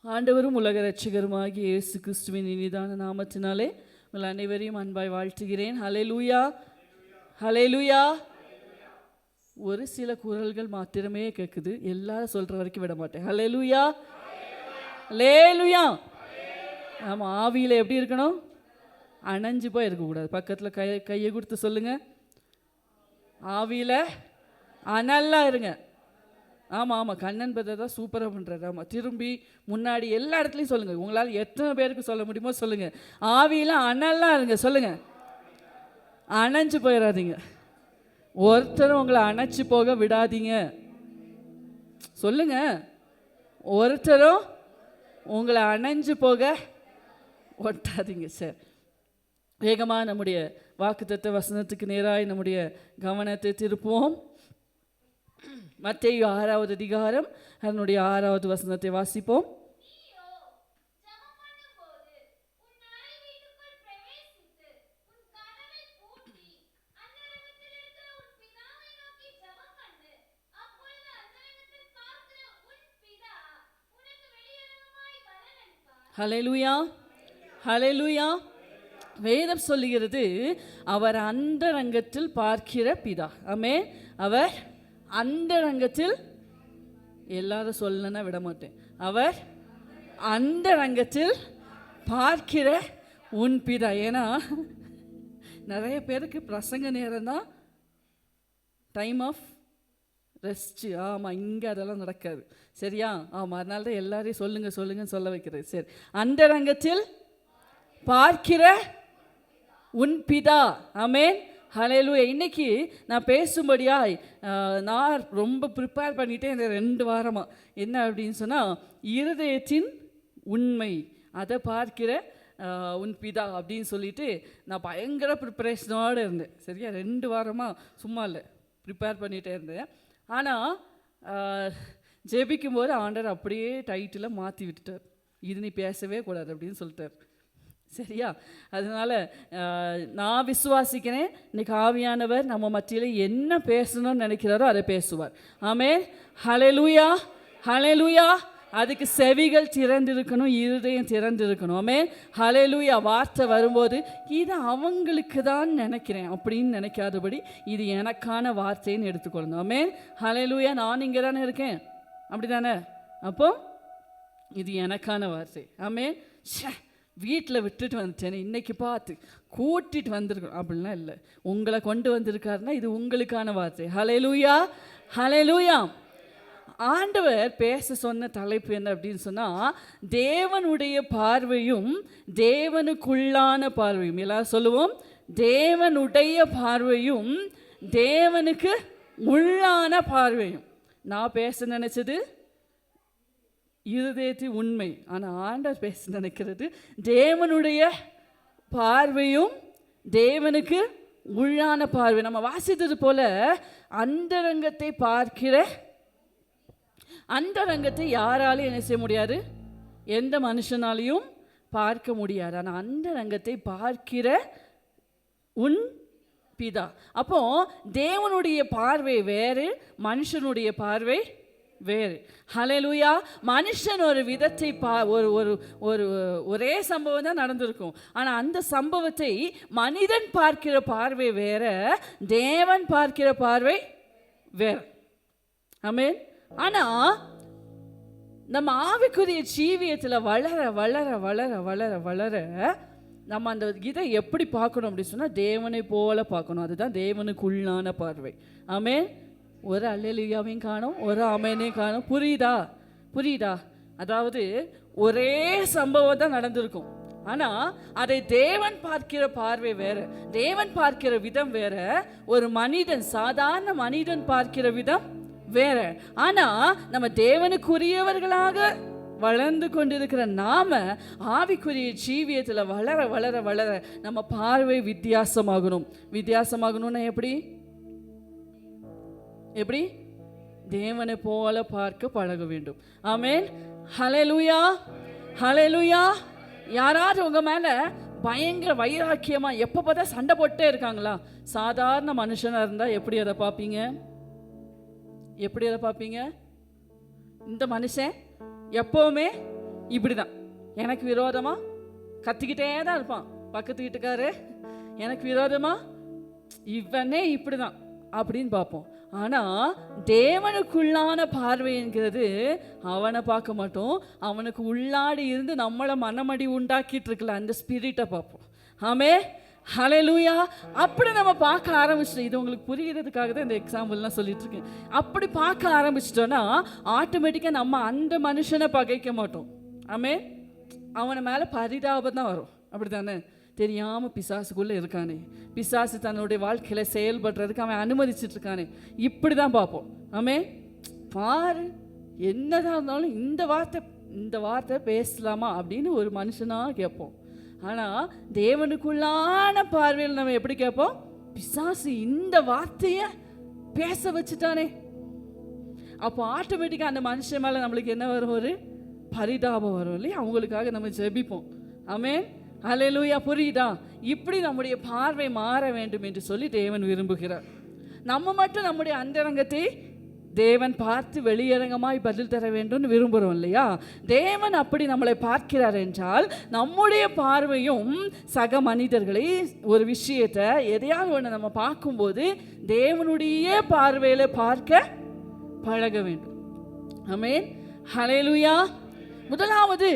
ஆண்டவரும் உலக இரட்சகருமாகிய இயேசு கிறிஸ்துவின் இனிதான நாமத்தினாலே உங்கள் அனைவரையும் அன்பாய் வாழ்த்துகிறேன். ஹல்லேலூயா, ஹல்லேலூயா. ஒரு சில குரல்கள் மாத்திரமே கேட்குது, எல்லாரும் சொல்கிற வரைக்கும் விட மாட்டேன். ஹல்லேலூயா, ஹல்லேலூயா. ஆமாம், ஆவியில் எப்படி இருக்கணும்? அணைஞ்சு போய் இருக்கக்கூடாது. பக்கத்தில் கையை கொடுத்து சொல்லுங்கள், ஆவியில் அனல்லாக இருங்க. ஆமாம் ஆமாம், கண்ணன் பதை தான் சூப்பராக பண்ணுறாரு. ஆமாம், திரும்பி முன்னாடி எல்லா இடத்துலையும் சொல்லுங்கள். உங்களால் எத்தனை பேருக்கு சொல்ல முடியுமோ சொல்லுங்கள். ஆவியில் அனல்லாம் இருங்க. சொல்லுங்கள், அணைஞ்சு போயிடாதீங்க. ஒருத்தரும் உங்களை அணைச்சி போக விடாதீங்க. சொல்லுங்க, ஒருத்தரும் உங்களை அணைஞ்சு போக ஒட்டாதீங்க. சார், வேகமாக நம்முடைய வாக்குத்தத்த வசனத்துக்கு நேராக நம்முடைய கவனத்தை திருப்புவோம். மத்தேயு 6வது அதிகாரம் அதனுடைய 6வது வசனத்தை வாசிப்போம். ஹல்லேலூயா, ஹல்லேலூயா. வேதம் சொல்லுகிறது, அவர் அந்தரங்கத்தில் பார்க்கிற பிதா. ஆமென். அவர் அந்தரங்கத்தில், எல்லாரும் சொல்லணும்னா விட மாட்டேன், அவர் அந்தரங்கத்தில் பார்க்கிற உன் பிதா. ஏன்னா நிறைய பேருக்கு பிரசங்க நேரம் தான் டைம் ஆஃப் ரெஸ்ட்டு. ஆமாம், இங்கே அதெல்லாம் நடக்காது. சரியா? ஆமாம், அதனால தான் எல்லாரையும் சொல்லுங்கன்னு சொல்ல வைக்கிறது. சரி, அந்தரங்கத்தில் பார்க்கிற உன் பிதா. ஆமென், ஹல்லேலூயா. இன்னைக்கு நான் பேசும்படியாய் நான் ரொம்ப ப்ரிப்பேர் பண்ணிட்டேன் இந்த 2 வாரமாக. என்ன அப்படின்னு சொன்னால், இருதயத்தின் உண்மை, அதை பார்க்கிற உன் பிதா அப்படின்னு சொல்லிட்டு நான் பயங்கர ப்ரிப்பரேஷனோடு இருந்தேன். சரியா? 2 வாரமாக சும்மா இல்லை, ப்ரிப்பேர் பண்ணிகிட்டே இருந்தேன். ஆனால் ஜெபிக்கும் போது ஆண்டவர் அப்படியே டைட்டில் மாற்றி விட்டுட்டார். இது நீ பேசவே கூடாது அப்படின்னு சொல்லிட்டார். சரியா? அதனால் நான் விசுவாசிக்கிறேன், இன்னைக்கு ஆவியானவர் நம்ம மத்தியில் என்ன பேசணும்னு நினைக்கிறாரோ அதை பேசுவார். ஆமென், ஹல்லேலூயா, ஹல்லேலூயா. அதுக்கு செவிகள் திறந்திருக்கணும், இருதயம் திறந்திருக்கணும். ஆமென், ஹல்லேலூயா. வார்த்தை வரும்போது இது அவங்களுக்கு தான் நினைக்கிறேன் அப்படின்னு நினைக்காதபடி இது எனக்கான வார்த்தைன்னு எடுத்துக்கொள்ளணும். ஆமென், ஹல்லேலூயா. நான் இங்கே தானே இருக்கேன், அப்படி தானே? அப்போ இது எனக்கான வார்த்தை. ஆமென். வீட்டில் விட்டுட்டு வந்துட்டேன், இன்னைக்கு பார்த்து கூட்டிகிட்டு வந்திருக்கணும் அப்படின்லாம் இல்லை. உங்களை கொண்டு வந்திருக்காருன்னா இது உங்களுக்கான வார்த்தை. ஹல்லேலூயா, ஹல்லேலூயா. ஆண்டவர் பேச சொன்ன தலைப்பு என்ன அப்படின்னு சொன்னால், தேவனுடைய பார்வையும் தேவனுக்குள்ளான பார்வையும். எல்லாரும் சொல்லுவோம், தேவனுடைய பார்வையும் தேவனுக்கு உள்ளான பார்வையும். நான் பேச நினச்சது இருதயத்தின் உண்மை, ஆனால் ஆண்டவர் பேச நினைக்கிறது தேவனுடைய பார்வையும் தேவனுக்கு உள்ளான பார்வை. நம்ம வாசித்தது போல அந்தரங்கத்தை பார்க்கிற, அந்தரங்கத்தை யாராலையும் என்ன செய்ய முடியாது, எந்த மனுஷனாலையும் பார்க்க முடியாது. ஆனால் அந்தரங்கத்தை பார்க்கிற உன் பிதா. அப்போ தேவனுடைய பார்வை வேறு, மனுஷனுடைய பார்வை வேறு. ஹல்லேலூயா. மனுஷன் ஒரு விதத்தை ஒரே சம்பவம் தான் நடந்திருக்கும், ஆனால் அந்த சம்பவத்தை மனிதன் பார்க்கிற பார்வை வேற, தேவன் பார்க்கிற பார்வை வேற. ஆமென். ஆனால் நம்ம ஆவிக்குரிய ஜீவியத்தில் வளர வளர வளர வளர வளர நம்ம அந்த இதை எப்படி பார்க்கணும் அப்படின்னு சொன்னால், தேவனை போல பார்க்கணும். அதுதான் தேவனுக்குள்ளான பார்வை. ஆமென். ஒரு அல்லேலூயாவையும் காணும், ஒரு ஆமெனையும் காணும். புரியுதா? அதாவது ஒரே சம்பவம் தான் நடந்திருக்கும், ஆனால் அதை தேவன் பார்க்கிற பார்வை வேற, தேவன் பார்க்கிற விதம் வேற, ஒரு மனிதன், சாதாரண மனிதன் பார்க்கிற விதம் வேற. ஆனால் நம்ம தேவனுக்குரியவர்களாக வளர்ந்து கொண்டிருக்கிற நாம ஆவிக்குரிய ஜீவியத்தில் வளர வளர வளர நம்ம பார்வை வித்தியாசமாகணும். வித்தியாசமாகணும்னா எப்படி? தேவனை போல பார்க்க பழக வேண்டும். ஆமென், ஹல்லேலூயா, ஹல்லேலூயா. யாராவது உங்க மேல பயங்கர வைராக்கியமா எப்போ பார்த்தா சண்டை போட்டே இருக்காங்களா? சாதாரண மனுஷனாக இருந்தால் எப்படி அதை பார்ப்பீங்க? இந்த மனுஷன் எப்போவுமே இப்படிதான் எனக்கு விரோதமா கத்திக்கிட்டே தான் இருப்பான். பக்கத்து வீட்டுக்காரு எனக்கு விரோதமா இவனே இப்படிதான் அப்படின்னு பார்ப்போம். ஆனா தேவனுக்குள்ளான பார்வை என்கிறது அவனை பார்க்க மாட்டோம், அவனுக்கு உள்ளாடி இருந்து நம்மளை மனமடி உண்டாக்கிட்டு இருக்கல அந்த ஸ்பிரிட்டை பார்ப்போம். ஆமே, ஹல்லேலூயா. அப்படி நம்ம பார்க்க ஆரம்பிச்சிட்டோம். இது உங்களுக்கு புரிகிறதுக்காக தான் இந்த எக்ஸாம்பிள்லாம் சொல்லிட்டு இருக்கேன். அப்படி பார்க்க ஆரம்பிச்சிட்டோன்னா ஆட்டோமேட்டிக்காக நம்ம அந்த மனுஷனை பகைக்க மாட்டோம். ஆமே, அவனை மேலே பரிதாபம் தான் வரும். அப்படி தானே? தெரியாமல் பிசாசுக்குள்ளே இருக்கானே, பிசாசு தன்னுடைய வாழ்க்கையில் செயல்படுறதுக்கு அவன் அனுமதிச்சுட்டு இருக்கானே, இப்படி தான் பார்ப்போம். ஆமே, பாரு என்னதான் இருந்தாலும் இந்த வார்த்தை பேசலாமா அப்படின்னு ஒரு மனுஷனாக கேட்போம். ஆனால் தேவனுக்குள்ளான பார்வையில் நம்ம எப்படி கேட்போம்? பிசாசு இந்த வார்த்தையை பேச வச்சுட்டானே. அப்போ ஆட்டோமேட்டிக்காக அந்த மனுஷன் மேலே நம்மளுக்கு என்ன வரும்? ஒரு பரிதாபம் வரும் இல்லையா? அவங்களுக்காக நம்ம ஜெபிப்போம். ஆமென், ஹல்லேலூயா. புரியுதா? இப்படி நம்முடைய பார்வை மாற வேண்டும் என்று சொல்லி தேவன் விரும்புகிறார். நம்ம மட்டும் நம்முடைய அந்தரங்கத்தை தேவன் பார்த்து வெளியரங்கமாய் பதில் தர வேண்டும் விரும்புகிறோம் இல்லையா? தேவன் அப்படி நம்மளை பார்க்கிறார் என்றால் நம்முடைய பார்வையும் சக மனிதர்களை ஒரு விஷயத்தை எதையாவது ஒன்று நம்ம பார்க்கும்போது தேவனுடைய பார்வையில் பார்க்க பழக வேண்டும். ஆமென், ஹல்லேலூயா. முதலாவது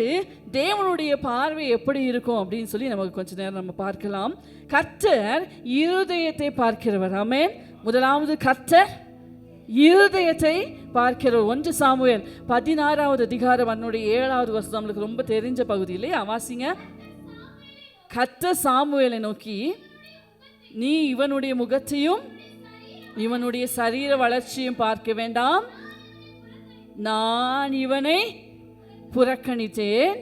தேவனுடைய பார்வை எப்படி இருக்கும் அப்படின்னு சொல்லி நமக்கு கொஞ்ச நேரம் நம்ம பார்க்கலாம். கர்த்தர் இருதயத்தை பார்க்கிறவர். ஆமென். முதலாவது கர்த்தர் இருதயத்தை பார்க்கிறவர். 1 சாமுவேல் 16வது அதிகாரம் 7வது வசனம் நம்மளுக்கு ரொம்ப தெரிஞ்ச பகுதி இல்லையா? வாசிங்க. கர்த்தர் சாமுவேலை நோக்கி, நீ இவனுடைய முகத்தையும் இவனுடைய சரீர வளர்ச்சியும் பார்க்க வேண்டாம், நான் இவனை புறக்கணித்தேன்.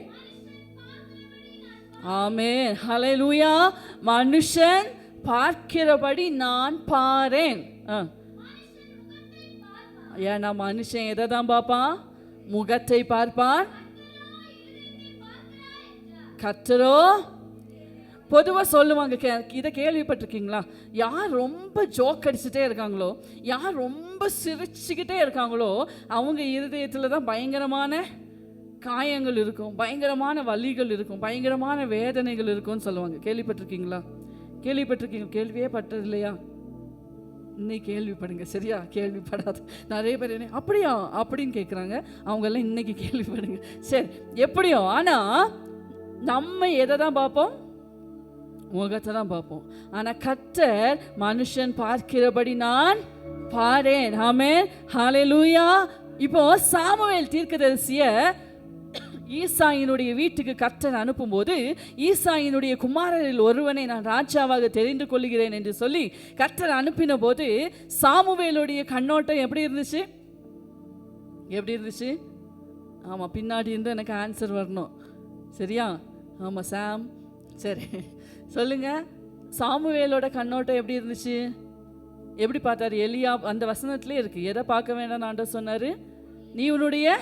ஆமென், ஹல்லேலூயா. மனுஷன் பார்க்கிறபடி நான் பாரேன். ஏன்னா மனுஷன் எதை தான் பார்ப்பான்? முகத்தை பார்ப்பான். கர்த்தரோ பொதுவாக சொல்லுவாங்க, இதை கேள்விப்பட்டிருக்கீங்களா? யார் ரொம்ப ஜோக் அடிச்சுட்டே இருக்காங்களோ, யார் ரொம்ப சிரிச்சுக்கிட்டே இருக்காங்களோ அவங்க இருதயத்தில் தான் பயங்கரமான காயங்கள் இருக்கும், பயங்கரமான வலிகள் இருக்கும், பயங்கரமான வேதனைகள் இருக்கும்னு சொல்லுவாங்க. கேள்விப்பட்டிருக்கீங்களா? கேள்வியே பட்டது இல்லையா? இன்னைக்கு கேள்விப்படுங்க, சரியா? கேள்விப்படாது நிறைய பேர் என்ன அப்படியா அப்படின்னு கேட்குறாங்க. அவங்கெல்லாம் இன்னைக்கு கேள்விப்படுங்க. சரி, எப்படியோ. ஆனால் நம்ம எதை தான் பார்ப்போம்? முகத்தை தான் பார்ப்போம். ஆனால் கர்த்தர் மனுஷன் பார்க்கிறபடி நான் பாரேன். ஆமென், ஹல்லேலூயா. இப்போ சாமுவேல் தீர்க்கதரிசியை ஈசாயினுடைய வீட்டுக்கு கர்த்தர் அனுப்பும்போது, ஈசாயினுடைய குமாரரில் ஒருவனை நான் ராஜாவாக தெரிந்து கொள்கிறேன் என்று சொல்லி கர்த்தர் அனுப்பின போது சாமுவேலுடைய கண்ணோட்டம் எப்படி இருந்துச்சு? ஆமாம், பின்னாடி இருந்து எனக்கு ஆன்சர் வரணும், சரியா? ஆமாம் சாம், சரி சொல்லுங்க. சாமுவேலோட கண்ணோட்டம் எப்படி இருந்துச்சு? எப்படி பார்த்தாரு? எலியா அந்த வசனத்திலே இருக்கு. எதை பார்க்க வேண்டாம் ஆண்டவர் சொன்னாரு? நீ உன்னுடைய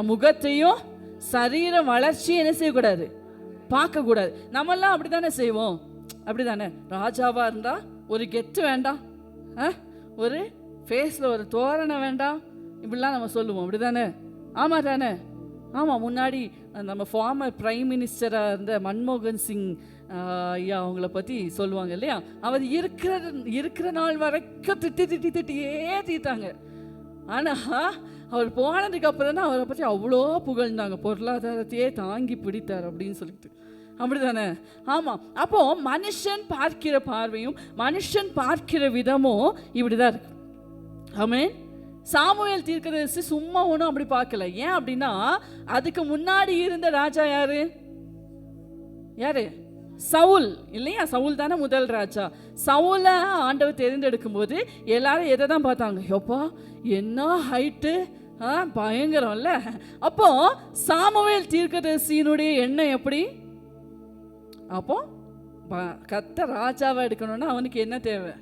முகத்தையும் சரீர வளர்ச்சியும் என்ன செய்யக்கூடாது? பார்க்கக்கூடாது. நம்மெல்லாம் அப்படி தானே செய்வோம்? அப்படி தானே? ராஜாவாக இருந்தால் ஒரு கெத்து வேண்டாம், ஒரு ஃபேஸில் ஒரு தோரணை வேண்டாம், இப்படிலாம் நம்ம சொல்லுவோம். அப்படி தானே? ஆமாம் தானே? ஆமாம். முன்னாடி நம்ம ஃபார்மர் பிரைம் மினிஸ்டராக இருந்த மன்மோகன் சிங் ஐயா அவங்கள பற்றி சொல்லுவாங்க இல்லையா? அவர் இருக்கிற நாள் வரைக்கும் திட்டியே தீட்டாங்க. ஆனால் அவர் போனதுக்கு அப்புறம் தான் அவரை பற்றி அவ்வளோ புகழ்ந்தாங்க, பொருளாதாரத்தையே தாங்கி பிடித்தார் அப்படின்னு சொல்லிட்டு. அப்படி தானே? ஆமாம். அப்போது மனுஷன் பார்க்கிற பார்வையும் மனுஷன் பார்க்கிற விதமும் இப்படி தான் இருக்கு. ஆமென். சாமுவேல் தீர்க்கதரிசி சும்மா ஒன்றும் அப்படி பார்க்கல. ஏன் அப்படின்னா அதுக்கு முன்னாடி இருந்த ராஜா யாரு? சவுல் இல்லையா? சவுல் தானே முதல் ராஜா. சவுலை ஆண்டவர் தெரிந்தெடுக்கும் போது எல்லாரும் எதை தான் பார்த்தாங்க? எப்பா என்ன ஹைட்டு, பயங்கரம்ல. அப்போ சாமுவேல் தீர்க்கதரிசியினுடைய எண்ணம் எப்படி? அப்போ கர்த்தர் ராஜாவை எடுக்கணும்னா அவனுக்கு என்ன தேவை?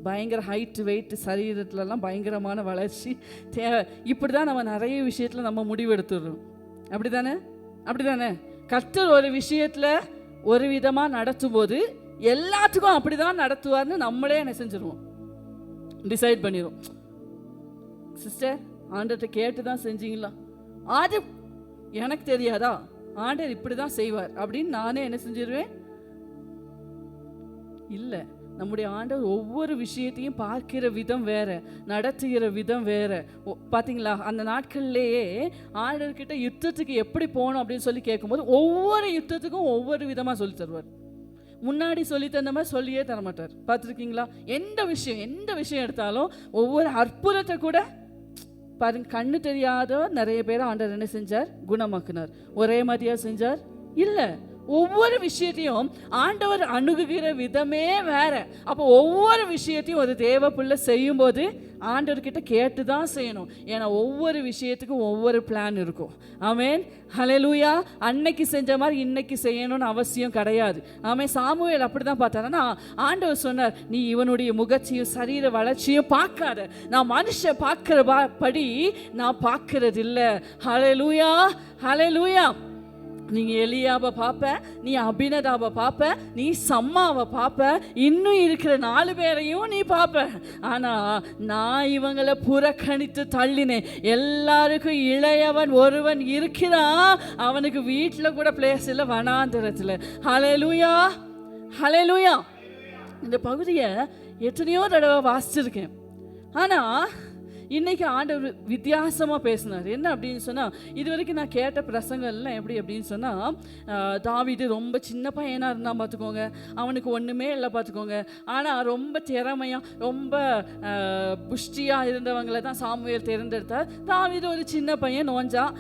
பயங்கர ஹைட்டு, வெயிட்டு, சரீரத்துலலாம் பயங்கரமான வளர்ச்சி தேவை. இப்படி தான் நம்ம நிறைய விஷயத்தில் நம்ம முடிவெடுத்துடுறோம். அப்படி தானே? கர்த்தர் ஒரு விஷயத்தில் ஒரு விதமாக நடத்தும் போது எல்லாத்துக்கும் அப்படி தான் நடத்துவார்னு நம்மளே என்ன செஞ்சிருவோம்? டிசைட் பண்ணிடுவோம். சிஸ்டர், ஆண்டர்கிட்ட கேட்டு தான் செஞ்சீங்களா? அது எனக்கு தெரியாதா, ஆண்டவர் இப்படி தான் செய்வார் அப்படின்னு நானே என்ன செஞ்சிருவேன்? இல்லை. நம்முடைய ஆண்டவர் ஒவ்வொரு விஷயத்தையும் பார்க்கிற விதம் வேற, நடத்துகிற விதம் வேற. பார்த்தீங்களா, அந்த நாட்கள்லேயே ஆண்டவர்கிட்ட யுத்தத்துக்கு எப்படி போகணும் அப்படின்னு சொல்லி கேட்கும்போது ஒவ்வொரு யுத்தத்துக்கும் ஒவ்வொரு விதமாக சொல்லி தருவார். முன்னாடி சொல்லி தந்த மாதிரி சொல்லியே தரமாட்டார். பார்த்துருக்கீங்களா? எந்த விஷயம் எடுத்தாலும் ஒவ்வொரு அற்புதத்தை கூட பாருங்க, கண்ணு தெரியாத நிறைய பேரை ஆண்டவர் என்ன செஞ்சார்? குணமாக்குனார். ஒரே மாதிரியா செஞ்சார்? இல்லை. ஒவ்வொரு விஷயத்தையும் ஆண்டவர் அணுகுகிற விதமே வேற. அப்போ ஒவ்வொரு விஷயத்தையும் ஒரு தேவ பிள்ளை செய்யும்போது ஆண்டவர்கிட்ட கேட்டு தான் செய்யணும். ஏன்னா ஒவ்வொரு விஷயத்துக்கும் ஒவ்வொரு பிளான் இருக்கும். ஆமென், ஹல்லேலூயா. அன்னைக்கு செஞ்ச மாதிரி இன்னைக்கு செய்யணும்னு அவசியம் கிடையாது. ஆமென். சாமுவேல் அப்படி தான் பார்த்தாருன்னா ஆண்டவர் சொன்னார், நீ இவனுடைய முகத்தையும் சரீர வளர்ச்சியும் பார்க்காத, நான் மனுஷன் பார்க்கிற படி நான் பார்க்கறது இல்லை. ஹல்லேலூயா, ஹல்லேலூயா. நீங்கள் எலியாவை பார்ப்ப, நீ அபினதாவை பார்ப்ப, நீ சம்மாவை பார்ப்ப, இன்னும் இருக்கிற 4 பேரையும் நீ பார்ப்ப. ஆனால் நான் இவங்களை புறக்கணித்து தள்ளினேன். எல்லாருக்கும் இளையவன் ஒருவன் இருக்கிறான், அவனுக்கு வீட்டில் கூட பிளேஸ் இல்லை, வனாந்தரத்தில். ஹல்லேலூயா, ஹல்லேலூயா. இந்த பகுதியை எத்தனையோ தடவை வாசிச்சிருக்கேன். ஆனால் இன்றைக்கி ஆண்டவர் வித்தியாசமாக பேசினார். என்ன அப்படின்னு சொன்னால், இது வரைக்கும் நான் கேட்ட பிரசங்கள்லாம் எப்படி அப்படின்னு சொன்னால், தாவீது ரொம்ப சின்ன பையனாக இருந்தால் பார்த்துக்கோங்க, அவனுக்கு ஒன்றுமே இல்லை பார்த்துக்கோங்க. ஆனால் ரொம்ப திறமையாக ரொம்ப புஷ்டியாக இருந்தவங்களை தான் சாமுவேல் தேர்ந்தெடுத்தார். தாவீது ஒரு சின்ன பையன் நோஞ்சான்,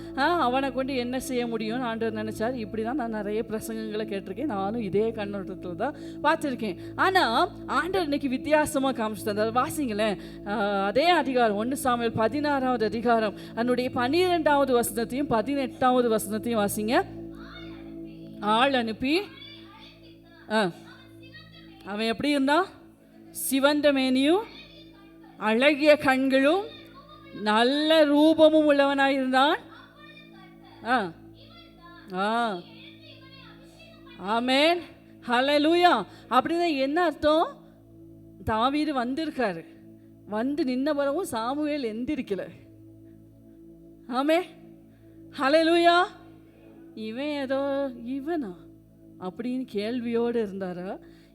அவனை கொண்டு என்ன செய்ய முடியும்னு ஆண்டவர் நினச்சார். இப்படி தான் நான் நிறைய பிரசங்கங்களை கேட்டிருக்கேன். நானும் இதே கண்ணோட்டத்தில் தான் பார்த்துருக்கேன். ஆனால் ஆண்டவர் இன்னைக்கு வித்தியாசமாக காமிச்சு தந்தார். வாசிங்களேன், அதே அதிகாரம் 1 சாமுவேல் 16வது அதிகாரம் அதனுடைய 12வது வசனத்தையும் 18வது வசனத்தையும் வாசிங்க. ஆள் அனுப்பி அவன் எப்படி இருந்தான்? சிவந்த மேனியும் அழகிய கண்களும் நல்ல ரூபமும் உள்ளவனாயிருந்தான். ஆமென், ஹல்லேலூயா. அப்படின்னா என்ன அர்த்தம்? தாவீது வந்திருக்காரு, வந்து நின்ன பிறகும் சாமுவேல் எந்திரிக்கல. ஆமே, ஹல்லேலூயா. இவன் ஏதோ இவனா அப்படின்னு கேள்வியோடு இருந்தாரா,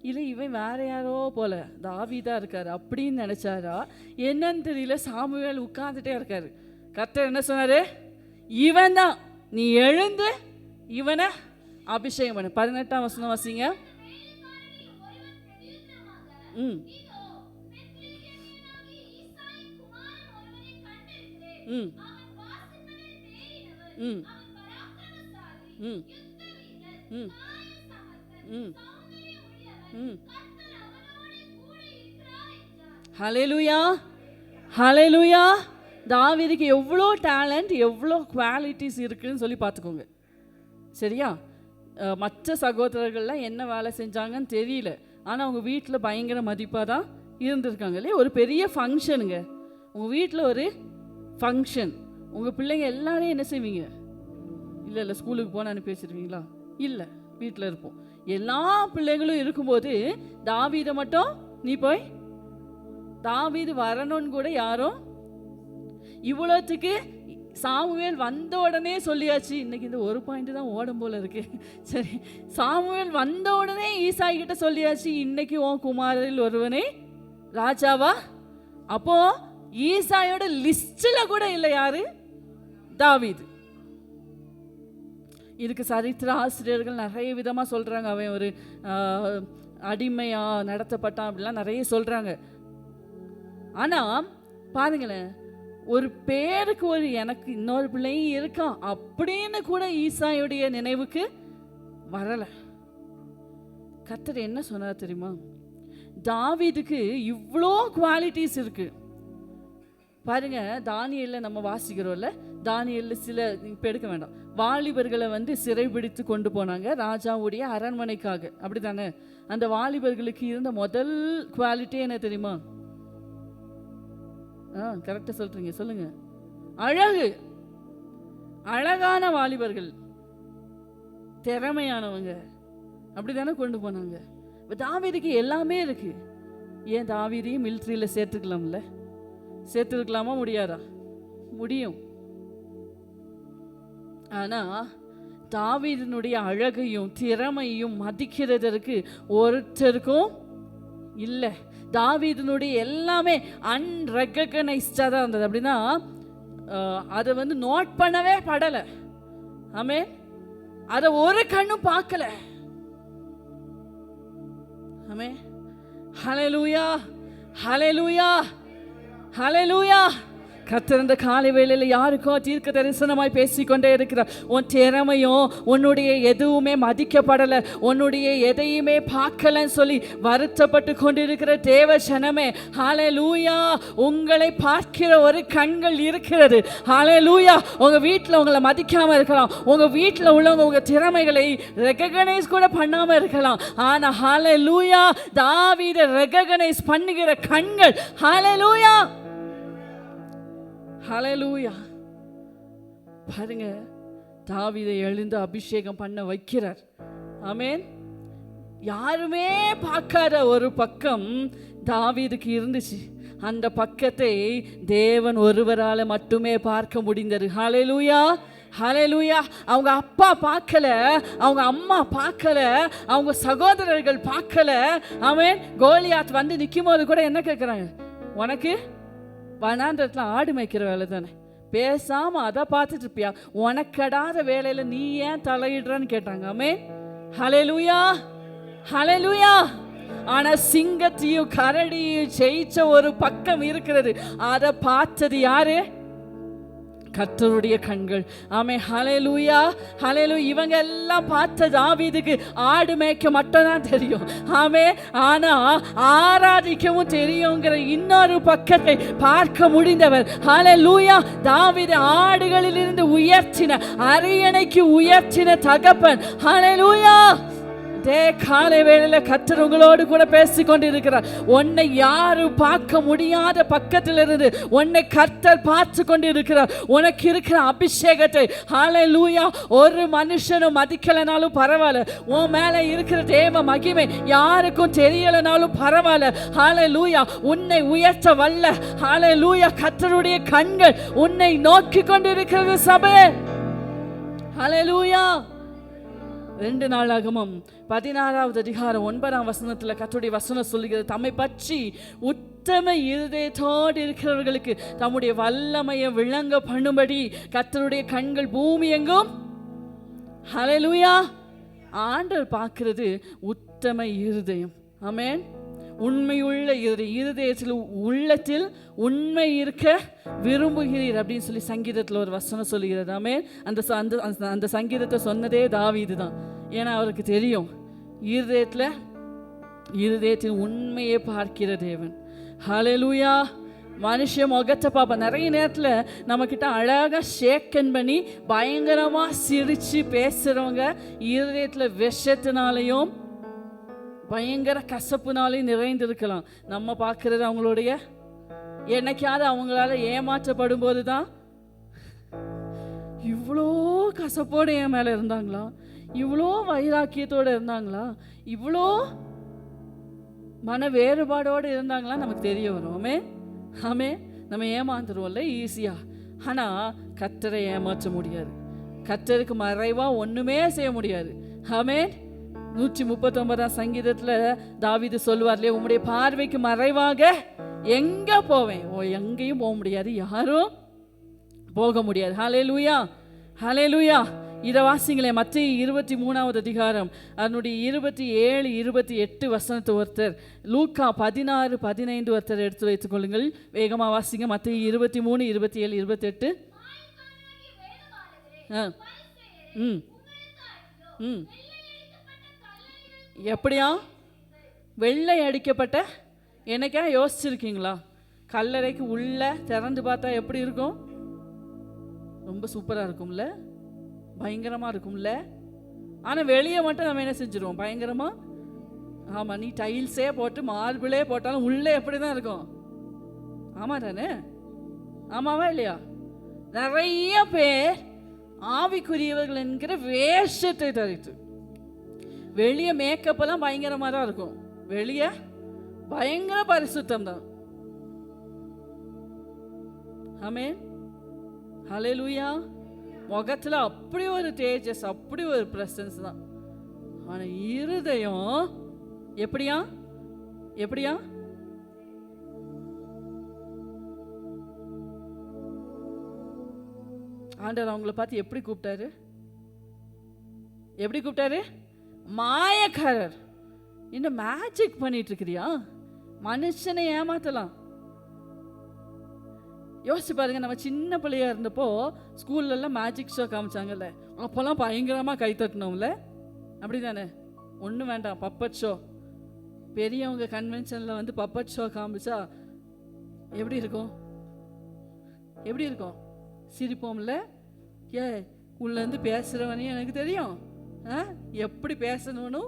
இல்லை இவன் வேற யாரோ போல தாவீதா இருக்காரு அப்படின்னு நினைச்சாரா என்னன்னு தெரியல. சாமுவேல் உட்கார்ந்துட்டே இருக்காரு. கர்த்தர் என்ன சொன்னாரு? இவன் தான், நீ எழுந்து இவனை அபிஷேகம் பண்ணு. 18ஆம் வசனம் வாசிங்க. ஹல்லேலூயா, ஹல்லேலூயா. தாவீதுக்கு எவ்வளோ டேலண்ட், எவ்வளோ குவாலிட்டிஸ் இருக்குன்னு சொல்லி பார்த்துக்கோங்க. சரியா? மற்ற சகோதரர்கள்லாம் என்ன வேலை செஞ்சாங்கன்னு தெரியல, ஆனால் அவங்க வீட்டில் பயங்கர மதிப்பாக தான் இருந்திருக்காங்க இல்லையா? ஒரு பெரிய ஃபங்க்ஷனுங்க, உங்கள் வீட்டில் ஒரு ஃபங்க்ஷன், உங்கள் பிள்ளைங்க எல்லாரையும் என்ன செய்வீங்க? இல்லை ஸ்கூலுக்கு போன அனுப்பி வச்சுருவீங்களா? இல்லை, வீட்டில் இருப்போம். எல்லா பிள்ளைங்களும் இருக்கும்போது தாவீதை மட்டும் நீ போய், தாவீது வரணும்னு கூட யாரும், இவ்வளோத்துக்கு சாமுவேல் வந்த உடனே சொல்லியாச்சு. இன்னைக்கு இந்த ஒரு பாயிண்ட் தான் ஓடும் போல இருக்கு. சரி, சாமுவேல் வந்த உடனே ஈசாய் கிட்ட சொல்லியாச்சு, இன்னைக்கு உன் குமாரில் ஒருவனே ராஜாவா. அப்போ ஈசாயோட லிஸ்டில் கூட இல்லை யாரு? தாவீது. இதுக்கு சரித்திர ஆசிரியர்கள் நிறைய விதமாக சொல்கிறாங்க. அவன் ஒரு அடிமையாக நடத்தப்பட்டான் அப்படிலாம் நிறைய சொல்கிறாங்க. ஆனால் பாருங்களேன், ஒரு பேருக்கு ஒரு எனக்கு இன்னொரு பிள்ளையும் இருக்கான் அப்படின்னு கூட ஈசாயுடைய நினைவுக்கு வரலை. கர்த்தர் என்ன சொன்னார் தெரியுமா? தாவீதுக்கு இவ்வளோ குவாலிட்டிஸ் இருக்கு பாருங்க. தானியேலில் நம்ம வாசிக்கிறோம்ல, தானியேலில் சில இப்போ எடுக்க வேண்டாம், வாலிபர்களை வந்து சிறைபிடித்து கொண்டு போனாங்க ராஜாவுடைய அரண்மனைக்காக, அப்படி தானே? அந்த வாலிபர்களுக்கு இருந்த முதல் குவாலிட்டி என்ன தெரியுமா? கரெக்டாக சொல்றீங்க, சொல்லுங்க. அழகு. அழகான வாலிபர்கள், திறமையானவங்க, அப்படி தானே கொண்டு போனாங்க. தாவீதுக்கு எல்லாமே இருக்கு. ஏன் தாவீதையும் மிலிட்ரியில் சேர்த்துக்கலாம்ல? சேர்த்துருக்கலாமா? முடியாதா? முடியும். ஆனா தாவீதினுடைய அழகையும் திறமையும் மதிக்கிறதற்கு ஒருத்தருக்கும் இல்லை. தாவீதினுடைய எல்லாமே அன்ரெகனைஸ்டாக தான் இருந்தது. அப்படின்னா அதை வந்து நோட் பண்ணவே படலை. ஆமென். அதை ஒரு கண்ணும் பார்க்கல. ஆமென். ஹல்லேலூயா, ஹல்லேலூயா, ஹல்லேலூயா. கர்த்தர் இந்த காலை வேளையில் யாருக்கோ தீர்க்க தரிசனமாய் பேசிக்கொண்டே இருக்கிறார். உன் திறமையும் உன்னுடைய எதுவுமே மதிக்கப்படலை, உன்னுடைய எதையுமே பார்க்கலன்னு சொல்லி வருத்தப்பட்டு கொண்டிருக்கிற தேவ ஜனமே, ஹல்லேலூயா, உங்களை பார்க்கிற ஒரு கண்கள் இருக்கிறது. ஹல்லேலூயா. உங்கள் வீட்டில் உங்களை மதிக்காமல் இருக்கலாம், உங்கள் வீட்டில் உள்ளவங்க உங்கள் திறமைகளை ரெகனைஸ் கூட பண்ணாமல் இருக்கலாம். ஆனால் ஹல்லேலூயா, தாவீதை ரெகனைஸ் பண்ணுகிற கண்கள். ஹல்லேலூயா, ஹல்லேலூயா. பாருங்க, தாவீதை எழுந்து அபிஷேகம் பண்ண வைக்கிறார். ஆமென். யாருமே பார்க்காத ஒரு பக்கம் தாவீதுக்கு இருந்துச்சு. அந்த பக்கத்தை தேவன் ஒருவரால் மட்டுமே பார்க்க முடிந்தது. ஹல்லேலூயா, ஹல்லேலூயா. அவங்க அப்பா பார்க்கல, அவங்க அம்மா பார்க்கல, அவங்க சகோதரர்கள் பார்க்கல. ஆமென். கோலியாத் வந்து நிற்கும் போது கூட என்ன கேட்குறாங்க? உனக்கு வனாந்திரத்துல ஆடு மேய்க்கிற வேலை தானே, பேசாம அதை பார்த்துட்டு இருப்பியா? உனக்கடாத வேலையில நீ ஏன் தலையிடுறன்னு கேட்டாங்க. ஆமென். ஹல்லேலூயா, ஹல்லேலூயா. ஆனா சிங்கத்தையும் கரடியும் ஜெயிச்ச ஒரு பக்கம் இருக்கிறது. அதை பார்த்தது யாரு? கர்த்தருடைய கண்கள். ஆமென். ஹல்லேலூயா, ஹல்லேலூயா. இவங்க எல்லாம் பார்த்த தாவீதுக்கு ஆடு மேய்க்க மட்டும் தான் தெரியும். ஆமென். ஆனா ஆராதிக்கவும் தெரியுங்கிற இன்னொரு பக்கத்தை பார்க்க முடிந்தவர். ஹல்லேலூயா. தாவீது ஆடுகளிலிருந்து உயர்த்தின, அரியணைக்கு உயர்த்தின தகப்பன். ஹல்லேலூயா. காலை வேளையில கர்த்தர் உங்களோடு கூட பேசிக்கொண்டிருக்கிறார். உன்னை யாரும் பார்க்க முடியாத பக்கத்திலிருந்து உன்னை கர்த்தர் பார்த்து கொண்டிருக்கிறார். உனக்கு இருக்கிற அபிஷேகத்தை, ஹல்லேலூயா, ஒரு மனுஷனும் மதிக்கலனாலும் பரவாயில்ல, உன் மேல இருக்கிற தேவ மகிமை யாருக்கும் தெரியலனாலும் பரவாயில்ல. ஹல்லேலூயா. உன்னை உயர்த்த வல்ல, ஹல்லேலூயா, கர்த்தருடைய கண்கள் உன்னை நோக்கி கொண்டிருக்கிறது சபை. ஹல்லேலூயா. 2 நாளாகமம் 16வது அதிகாரம் 9ஆம் வசனத்துல கர்த்தருடைய வசனம் சொல்லுகிறது, தம்மை பற்றி உத்தம இருதயத்தோடு இருக்கிறவர்களுக்கு தம்முடைய வல்லமையை விளங்க பண்ணும்படி கர்த்தருடைய கண்கள் பூமி எங்கும். ஹல்லேலூயா. ஆண்டவர் பார்க்கிறது உத்தம இருதயம். ஆமென். உண்மையுள்ள இருதயத்தில் உள்ளத்தில் உண்மை இருக்க விரும்புகிறீர் அப்படின்னு சொல்லி சங்கீதத்தில் ஒரு வசனம் சொல்லுகிறது. ஆமென். அந்த சங்கீதத்தை சொன்னதே தாவீது தான். ஏன்னா அவருக்கு தெரியும் இருதயத்தின் உண்மையை பார்க்கிற தேவன். ஹல்லேலூயா. மனுஷன் முகத்தை பார்ப்போம். நிறைய நேரத்தில் நம்மக்கிட்ட அழகாக ஷேக்கன் பண்ணி பயங்கரமாக சிரித்து பேசுகிறவங்க இருதயத்தில் விஷத்தினாலையும் பயங்கர கசப்புனாலையும் நிறைந்திருக்கலாம். நம்ம பார்க்கறது அவங்களுடைய என்னைக்காவது அவங்களால ஏமாற்றப்படும் போது தான், இவ்வளோ கசப்போடு என் மேலே இருந்தாங்களா, இவ்வளோ வைராக்கியத்தோடு இருந்தாங்களா, இவ்வளோ மன வேறுபாடோடு இருந்தாங்களா நமக்கு தெரிய வரும். ஆமே. நம்ம ஏமாந்துருவோம்ல ஈஸியா. ஆனால் கர்த்தரை ஏமாற்ற முடியாது. கர்த்தருக்கு மறைவாக ஒன்றுமே செய்ய முடியாது. ஆமே. 139ஆம் சங்கீதத்தில் தாவீது சொல்வார்லே, உம்முடைய பார்வைக்கு மறைவாக எங்க போவேன்? எங்கேயும் போக முடியாது, யாரும் போக முடியாது. ஹல்லேலூயா, ஹல்லேலூயா. இதை வாசிங்களே, மத்தேயு 23வது அதிகாரம் அதனுடைய 27, 28 வசனத்தை ஒருத்தர், லூக்கா 16, 15 ஒருத்தர் எடுத்து வைத்துக் கொள்ளுங்கள். வேகமாக வாசிங்க. மத்தேயு 23, 27, 28. எப்படியா வெள்ளை அடிக்கப்பட்ட, என்னைக்கா யோசிச்சிருக்கீங்களா? கல்லறைக்கு உள்ள திறந்து பார்த்தா எப்படி இருக்கும்? ரொம்ப சூப்பராக இருக்கும்ல, பயங்கரமாக இருக்கும்ல. ஆனால் வெளியே மட்டும் நம்ம என்ன செஞ்சிருவோம்? பயங்கரமாக. ஆமாம், நீ டைல்ஸே போட்டு மார்பிளே போட்டாலும் உள்ளே எப்படி தான் இருக்கும்? ஆமாம் தானே? ஆமாவா இல்லையா? நிறைய பேர் ஆவிக்குரியவர்கள் என்கிற வேஷத்தை தரித்து, வெளியே மேக்கப்பெல்லாம் பயங்கரமாக தான் இருக்கும், வெளியே பயங்கர பரிசுத்தம் தான். ஆமென். ஹல்லேலூயா, முகத்துல அப்படி ஒரு தேஜஸ், அப்படி ஒரு பிரசன்ஸ் தான். ஆனா இருதயம் எப்படியா எப்படியா? ஆண்டவர் அவங்கள பார்த்து எப்படி கூப்பிட்டாரு? எப்படி கூப்பிட்டாரு? மாயக்காரர். இன்னும் மேஜிக் பண்ணிட்டு இருக்கிறியா? மனுஷனை ஏமாத்தலாம். யோசிச்சு பாருங்க, நம்ம சின்ன பிள்ளையா இருந்தப்போ ஸ்கூல்ல எல்லாம் மேஜிக் ஷோ காமிச்சாங்கல்ல, அப்போல்லாம் பயங்கரமா கை தட்டணும்ல, அப்படிதானே? ஒன்றும் வேண்டாம், பப்பட் ஷோ. பெரியவங்க கன்வென்ஷன்ல வந்து பப்பட் ஷோ காமிச்சா எப்படி இருக்கும்? எப்படி இருக்கும்? சிரிப்போம்ல. உள்ளேருந்து பேசுகிறவனையும் எனக்கு தெரியும், எப்படி பேசணும்னு.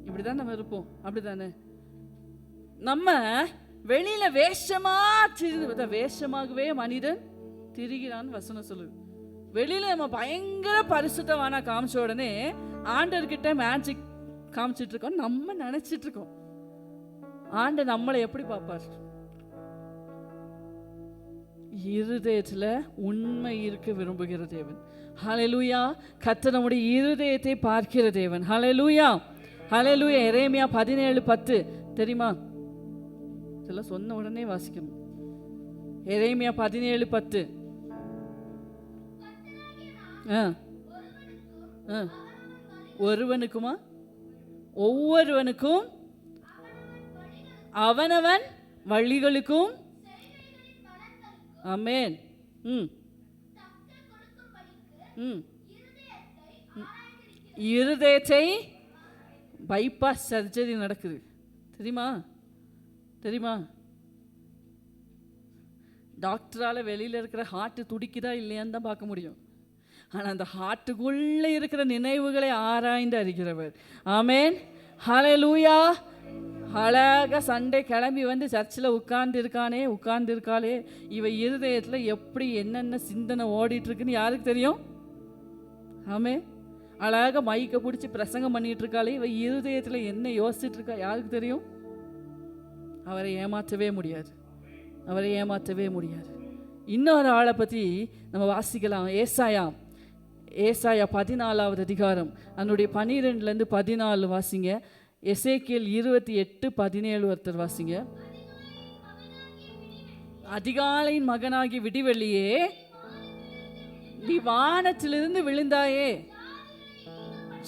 இப்படி தான் நம்ம இருப்போம், அப்படி தானே? நம்ம வெளியில வேஷமாகவே மனிதன் திரிகிறான்னு வசனம் சொல்லுது. வெளியில நம்ம பயங்கர பரிசுத்தவானா காமிச்ச உடனே ஆண்டர்கிட்ட மேஜிக் காமிச்சிட்டு இருக்கோம் நம்ம நினைச்சிட்டு இருக்கோம். ஆண்டர் நம்மளை எப்படி பார்ப்பார்? இருதயத்துல உண்மை இருக்க விரும்புகிற தேவன். ஹல்லேலூயா. கர்த்தர் நம்முடைய இருதயத்தை பார்க்கிற தேவன். ஹல்லேலூயா, ஹல்லேலூயா. எரேமியா 17:10 தெரியுமா? இதெல்லாம் சொன்ன உடனே வாசிக்கணும். எரேமியா 17:10. ஒருவனுக்குமா? ஒவ்வொருவனுக்கும் அவனவன் வழிகளுக்கும். ஆமென். இருதயத்தை பைபாஸ் சர்ஜரி நடக்குது, தெரியுமா? தெரியுமா? டாக்டரால் வெளியில் இருக்கிற ஹார்ட் துடிக்குதா இல்லையான்னு தான் பார்க்க முடியும். ஆனால் அந்த ஹார்ட்டுக்குள்ளே இருக்கிற நினைவுகளை ஆராய்ந்து அறிகிறவர். ஆமென், ஹல்லேலூயா. அழகாக சண்டே கிளம்பி வந்து சர்ச்சில் உட்கார்ந்துருக்காளே, இவ இருதயத்தில் எப்படி என்னென்ன சிந்தனை ஓடிட்டுருக்குன்னு யாருக்கு தெரியும்? ஆமென். அழகாக மைக்கை பிடிச்சி பிரசங்கம் பண்ணிட்டு இருக்காளே, இவ இருதயத்தில் என்ன யோசிச்சுட்டு இருக்கா யாருக்கு தெரியும்? அவரை ஏமாற்றவே முடியாது, அவரை ஏமாற்றவே முடியாது. இன்னொரு ஆளை பற்றி நம்ம வாசிக்கலாம். ஏசாயா 14வது அதிகாரம் அதனுடைய 12-14 வாசிங்க. எசேக்கியேல் 28:17 ஒருத்தர் வாசிங்க. அதிகாலையின் மகனாகி விடிவெள்ளியே, நீ வானத்திலிருந்து விழுந்தாயே,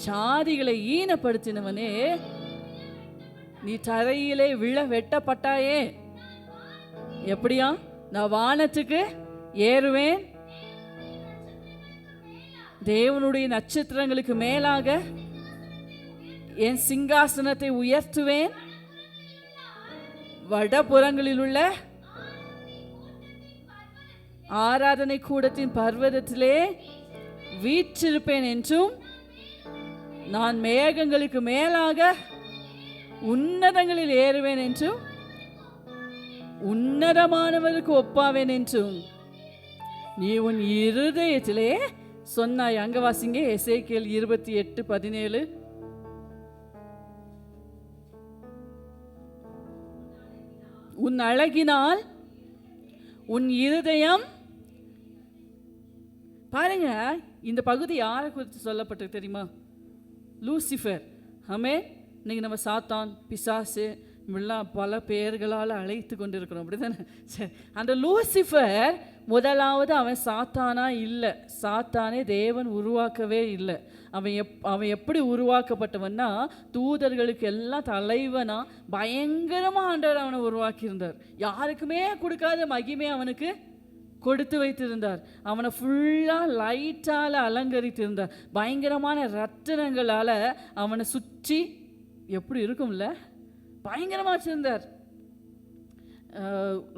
சாதிகளை ஈனப்படுத்தினவனே, நீ தரையிலே விழ வெட்டப்பட்டாயே. எப்படியா? நான் வானத்துக்கு ஏறுவேன், தேவனுடைய நட்சத்திரங்களுக்கு மேலாக என் சிங்காசனத்தை உயர்த்துவேன், வடபுறங்களில் உள்ள ஆராதனை கூடத்தின் பர்வதத்திலே வீற்றிருப்பேன் என்றும், நான் மேகங்களுக்கு மேலாக உன்னதங்களில் ஏறுவேன் என்றும், உன்னதமானவருக்கு ஒப்பாவேன் என்றும் நீ உன் இருதயத்திலே சொன்னாய். அங்க வாசிங்க, எசேக்கியேல் 28:17. உன் அழகினால் உன் இருதயம். பாருங்க, இந்த பகுதி யாரை குறித்து சொல்லப்பட்டது தெரியுமா? லூசிஃபர். ஆமே. இன்னைக்கு நம்ம சாத்தான், பிசாசு இப்படிலாம் பல பெயர்களால் அழைத்து கொண்டு இருக்கிறோம், அப்படிதானே? சரி, அந்த லூசிஃபர் முதலாவது அவன் சாத்தானா இல்லை, சாத்தானே தேவன் உருவாக்கவே இல்லை. அவன் எப்படி உருவாக்கப்பட்டவன்னா, தூதர்களுக்கு எல்லாம் தலைவனா பயங்கரமாக ஆண்டவர் அவனை உருவாக்கியிருந்தார். யாருக்குமே கொடுக்காத மகிமை அவனுக்கு கொடுத்து வைத்திருந்தார். அவனை ஃபுல்லாக லைட்டால் அலங்கரித்திருந்தார். பயங்கரமான ரத்தினங்களால் அவனை சுற்றி எப்படி இருக்கும்ல, பயங்கரமாக வச்சுருந்தார்.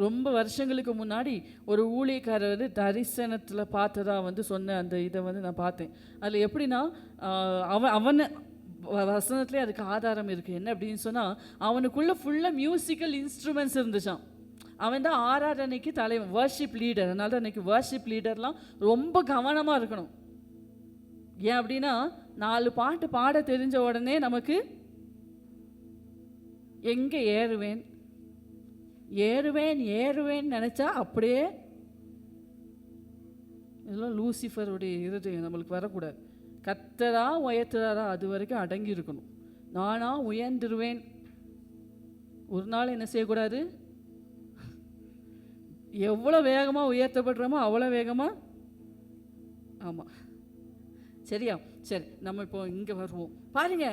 ரொம்ப வருஷங்களுக்கு முன்னாடி ஒரு ஊழியக்காரர் தரிசனத்தில் பார்த்ததா சொன்ன அந்த இதை நான் பார்த்தேன். அதில் எப்படின்னா, அவனை வசனத்துலேயே அதுக்கு ஆதாரம் இருக்குது. என்ன அப்படின்னு சொன்னால், அவனுக்குள்ளே ஃபுல்லாக மியூசிக்கல் இன்ஸ்ட்ருமெண்ட்ஸ் இருந்துச்சான். அவன் தான் ஆராதனைக்கு தலைவன், வர்ஷிப் லீடர். அதனால தான் அன்றைக்கி வர்ஷிப் லீடர்லாம் ரொம்ப கவனமாக இருக்கணும். ஏன் அப்படின்னா, 4 பாட்டு பாட தெரிஞ்ச உடனே நமக்கு எங்கே ஏறுவேன் ஏறுவேன் ஏறுவேன் நினச்சா அப்படியே இதெல்லாம் லூசிஃபருடைய இருதயம் நம்மளுக்கு வரக்கூடாது. கர்த்தரா உயர்த்துறாரா அது வரைக்கும் அடங்கி இருக்கணும். நானா உயர்ந்துருவேன் ஒரு நாள் என்ன செய்யக்கூடாது. எவ்வளோ வேகமாக உயர்த்தப்படுறோமோ அவ்வளோ வேகமாக. ஆமாம், சரியா? சரி, நம்ம இப்போ இங்கே வருவோம். பாருங்க,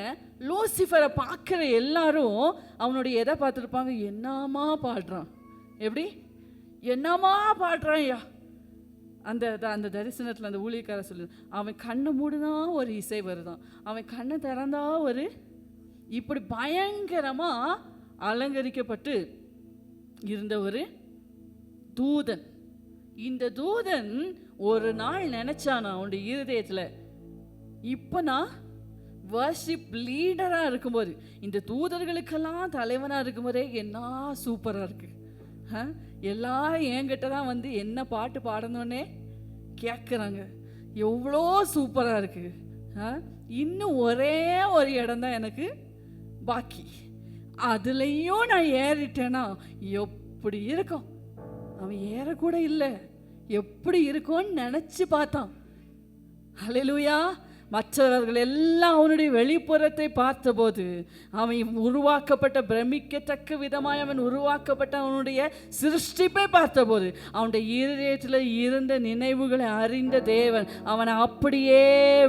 லூசிஃபரை பார்க்குற எல்லாரும் அவனுடைய எதை பார்த்துருப்பாங்க? என்னமா பாடுறான், எப்படி என்னமா பாடுறான் ஐயா. அந்த அந்த தரிசனத்தில் அந்த ஊழியக்கார சொல்லு, அவன் கண்ணை மூடுனா ஒரு இசை வருதான், அவன் கண்ணை திறந்தா ஒரு, இப்படி பயங்கரமாக அலங்கரிக்கப்பட்டு இருந்த ஒரு தூதன். இந்த தூதன் ஒரு நாள் நினைச்சானா அவனுடைய இருதயத்தில், இப்போ நான் வர்ஷிப் லீடராக இருக்கும்போது, இந்த தூதர்களுக்கெல்லாம் தலைவனாக இருக்கும்போதே என்ன சூப்பராக இருக்கு. எல்லாரும் என்கிட்ட தான் வந்து என்ன பாட்டு பாடணுன்னே கேட்குறாங்க, எவ்வளோ சூப்பராக இருக்கு. இன்னும் ஒரே ஒரு இடம் தான் எனக்கு பாக்கி, அதுலேயும் நான் ஏறிட்டேன்னா எப்படி இருக்கும். அவன் ஏறக்கூட இல்லை, எப்படி இருக்கும்னு நினச்சி பார்த்தான். ஹல்லேலூயா. மற்றவர்கள் எல்லாம் அவனுடைய வெளிப்புறத்தை பார்த்தபோது, அவன் உருவாக்கப்பட்ட பிரமிக்கத்தக்க விதமாய் அவன் உருவாக்கப்பட்ட அவனுடைய சிருஷ்டிப்பை பார்த்தபோது, அவனுடைய இருதயத்தில் இருந்த நினைவுகளை அறிந்த தேவன் அவனை அப்படியே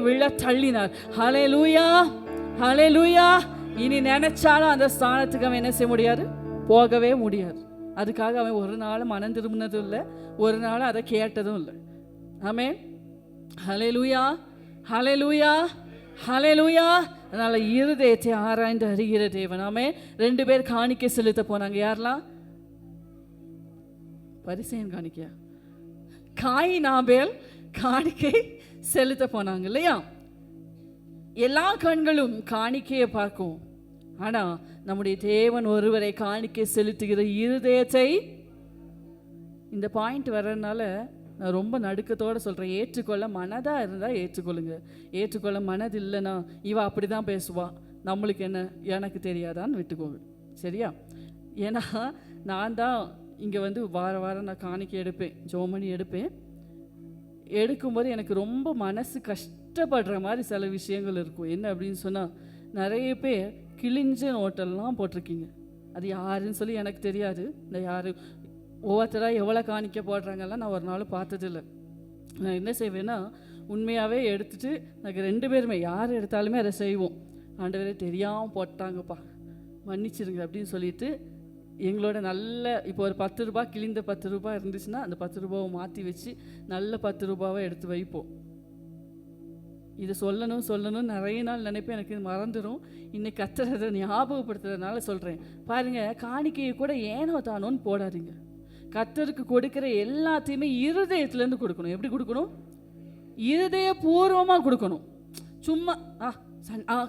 விழ தள்ளினார். ஹல்லேலூயா, ஹல்லேலூயா. இனி நினைச்சாலும் அந்த ஸ்தானத்துக்கு அவன் என்ன செய்ய முடியாது, போகவே முடியாது. அதுக்காக அவன் ஒரு நாள் மனம் திரும்பினதும் இல்லை, ஒரு நாள் அதை கேட்டதும் இல்லை. ஆமென், ஹல்லேலூயா, ஹல்லேலூயா, ஹல்லேலூயா. அதனால் இருதயத்தை ஆராய்ந்து அறிகிற தேவன். ஆமென். 2 பேர் காணிக்கை செலுத்த போனாங்க. யாரெல்லாம்? பரிசேயன் காணிக்கையா? காயின் ஆபேல் காணிக்கை செலுத்த போனாங்க இல்லையா? எல்லா கண்களும் காணிக்கையை பார்க்கும், ஆனால் நம்முடைய தேவன் ஒருவரை காணிக்கை செலுத்துகிற இருதயத்தை. இந்த பாயிண்ட் வர்றதுனால நான் ரொம்ப நடுக்கத்தோடு சொல்கிறேன், ஏற்றுக்கொள்ள மனதாக இருந்தால் ஏற்றுக்கொள்ளுங்க. ஏற்றுக்கொள்ள மனது இல்லைன்னா இவ அப்படி தான் பேசுவா, நம்மளுக்கு என்ன, எனக்கு தெரியாதான்னு விட்டுக்கோங்க, சரியா? ஏன்னா நான் தான் இங்கே வந்து வாரம் நான் காணிக்கை எடுப்பேன், ஜோமணி எடுப்பேன். எடுக்கும்போது எனக்கு ரொம்ப மனசு கஷ்டப்படுற மாதிரி சில விஷயங்கள் இருக்கும். என்ன அப்படின்னு சொன்னால், நிறைய பேர் கிழிஞ்ச நோட்டெல்லாம் போட்டிருக்கீங்க. அது யாருன்னு சொல்லி எனக்கு தெரியாது. இந்த யார் ஒவ்வொருத்தராக எவ்வளோ காணிக்க போடுறாங்கலாம் நான் ஒரு நாள் பார்த்ததில்லை. நான் என்ன செய்வேன்னா, உண்மையாகவே எடுத்துகிட்டு நாங்கள் 2 பேருமே யார் எடுத்தாலுமே அதை செய்வோம். ஆண்டவரே தெரியாமல் போட்டாங்கப்பா மன்னிச்சிருங்க அப்படின்னு சொல்லிட்டு, எங்களோட நல்ல இப்போ ஒரு 10 ரூபாய் கிழிந்த 10 ரூபாய் இருந்துச்சுன்னா அந்த 10 ரூபாவை மாற்றி வச்சு நல்ல 10 ரூபாவை எடுத்து வைப்போம். இதை சொல்லணும் நிறைய நாள் நினைப்பேன், எனக்கு இது மறந்துடும். இன்னைக்கு கத்துறதை ஞாபகப்படுத்துறதுனால சொல்கிறேன். பாருங்கள், காணிக்கையை கூட ஏனோ தானோன்னு போடாதீங்க. கர்த்தருக்கு கொடுக்குற எல்லாத்தையுமே இருதயத்துலேருந்து கொடுக்கணும். எப்படி கொடுக்கணும்? இருதயபூர்வமாக கொடுக்கணும். சும்மா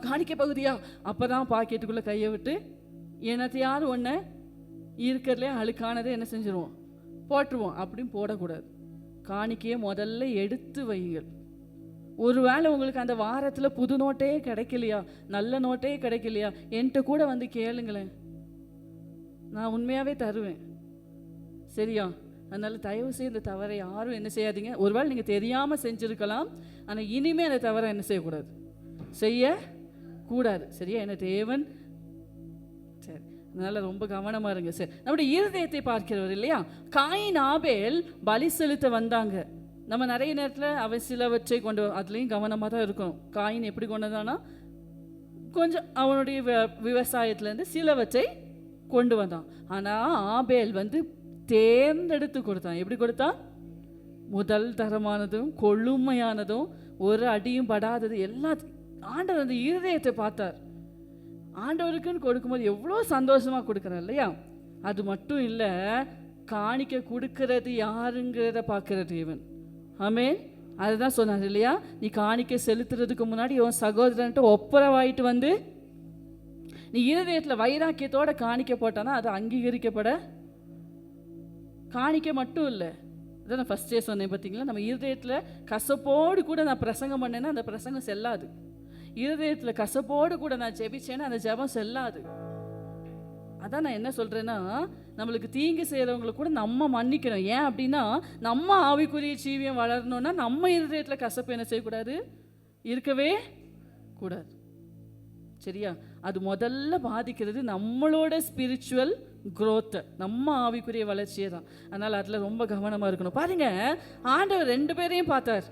காணிக்கை பகுதியா அப்போ தான் பாக்கெட்டுக்குள்ளே கையை விட்டு என்னத்தையாவது ஒன்று இருக்கிறதுலே அழுக்கானதை என்ன செஞ்சிருவோம், போட்டுருவோம். அப்படின்னு போடக்கூடாது. காணிக்கையை முதல்ல எடுத்து வையுங்கள். ஒருவேளை உங்களுக்கு அந்த வாரத்தில் புது நோட்டே கிடைக்கலையா, நல்ல நோட்டே கிடைக்கலையா, என்கிட்ட கூட வந்து கேளுங்களேன், நான் உண்மையாகவே தருவேன், சரியா? அதனால் தயவு செய்து இந்த தவறை யாரும் என்ன செய்யாதீங்க. ஒருவேளை நீங்கள் தெரியாமல் செஞ்சுருக்கலாம், ஆனால் இனிமேல் அந்த தவறை என்ன செய்யக்கூடாது, செய்யக்கூடாது, சரியா? என்ன தேவன், சரி, அதனால் ரொம்ப கவனமாக இருங்க. சரி, நம்முடைய இருதயத்தை பார்க்கிறவர் இல்லையா? காயின் ஆபேல் பலி செலுத்த வந்தாங்க. நம்ம நிறைய நேரத்தில் அவன் சிலவற்றை கொண்டு, அதுலேயும் கவனமாக தான் இருக்கணும். காயின் எப்படி கொண்டதானா, கொஞ்சம் அவனுடைய விவசாயத்துலேருந்து சிலவற்றை கொண்டு வந்தான். ஆனால் ஆபேல் வந்து தேர்ந்தெடுத்து கொடுத்தான். எப்படி கொடுத்தான்? முதல் தரமானதும் கொழுமையானதும் ஒரு அடியும் படாதது எல்லாத்தையும். ஆண்டவர் அந்த இருதயத்தை பார்த்தார். ஆண்டவருக்குன்னு கொடுக்கும்போது எவ்வளோ சந்தோஷமாக கொடுக்குறார் இல்லையா? அது மட்டும் இல்லை, காணிக்க கொடுக்கறது யாருங்கிறத பார்க்குற தேவன். ஆமென். அதுதான் சொன்னார் இல்லையா? நீ காணிக்க செலுத்துறதுக்கு முன்னாடி உன் சகோதரன்ட்டு ஒப்புரவாயிட்டு வந்து நீ இருதயத்தில் வைராக்கியத்தோட காணிக்க போட்டானா அது அங்கீகரிக்கப்பட. காணிக்க மட்டும் இல்லை, அதான் நான் ஃபஸ்ட்டே சொன்னேன் பார்த்தீங்களா, நம்ம இருதயத்தில் கசப்போடு கூட நான் பிரசங்கம் பண்ணேன்னா அந்த பிரசங்கம் செல்லாது. இருதயத்தில் கசப்போடு கூட நான் ஜெபிச்சேன்னா அந்த ஜெபம் செல்லாது. அதான் நான் என்ன சொல்கிறேன்னா, நம்மளுக்கு தீங்கு செய்கிறவங்களை கூட நம்ம மன்னிக்கணும். ஏன் அப்படின்னா, நம்ம ஆவிக்குரிய ஜீவியம் வளரணும்னா நம்ம இருதயத்தில் கசப்பு என்ன செய்யக்கூடாது, இருக்கவே கூடாது. சரியா? அது முதல்ல பாதிக்கிறது நம்மளோட ஸ்பிரிச்சுவல் growth, நம்ம ஆவிக்குரிய வளர்ச்சியை தான். அதனால் அதில் ரொம்ப கவனமாக இருக்கணும். பாருங்க, ஆண்டவர் 2 பேரையும் பார்த்தார்.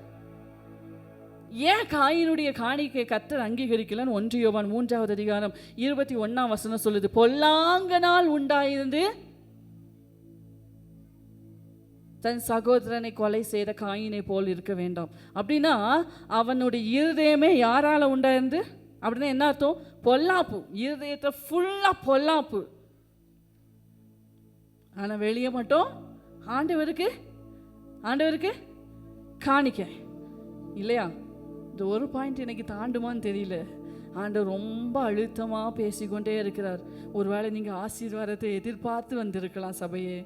ஏன் காயினுடைய காணிக்கை கர்த்தர் அங்கீகரிக்கலன்னு 1 யோவான் 3வது அதிகாரம் 21ஆம் வசனம் சொல்லுது. பொல்லாங்கனால் உண்டாயிருந்து தன் சகோதரனை கொலை செய்த காயினை போல் இருக்க வேண்டாம். அப்படின்னா அவனுடைய இருதயமே யாரால உண்டாயிருந்து அப்படின்னா என்ன அர்த்தம்? பொல்லாப்பு. இருதயத்தை ஃபுல்லாக பொல்லாப்பு. ஆனால் வெளியே மட்டும் ஆண்டவருக்கு காணிக்க இல்லையா? இந்த ஒரு பாயிண்ட் எனக்கு தாண்டுமான்னு தெரியல. ஆண்டவர் ரொம்ப அழுத்தமாக பேசிக்கொண்டே இருக்கிறார். ஒருவேளை நீங்கள் ஆசீர்வாதத்தை எதிர்பார்த்து வந்திருக்கலாம் சபையே,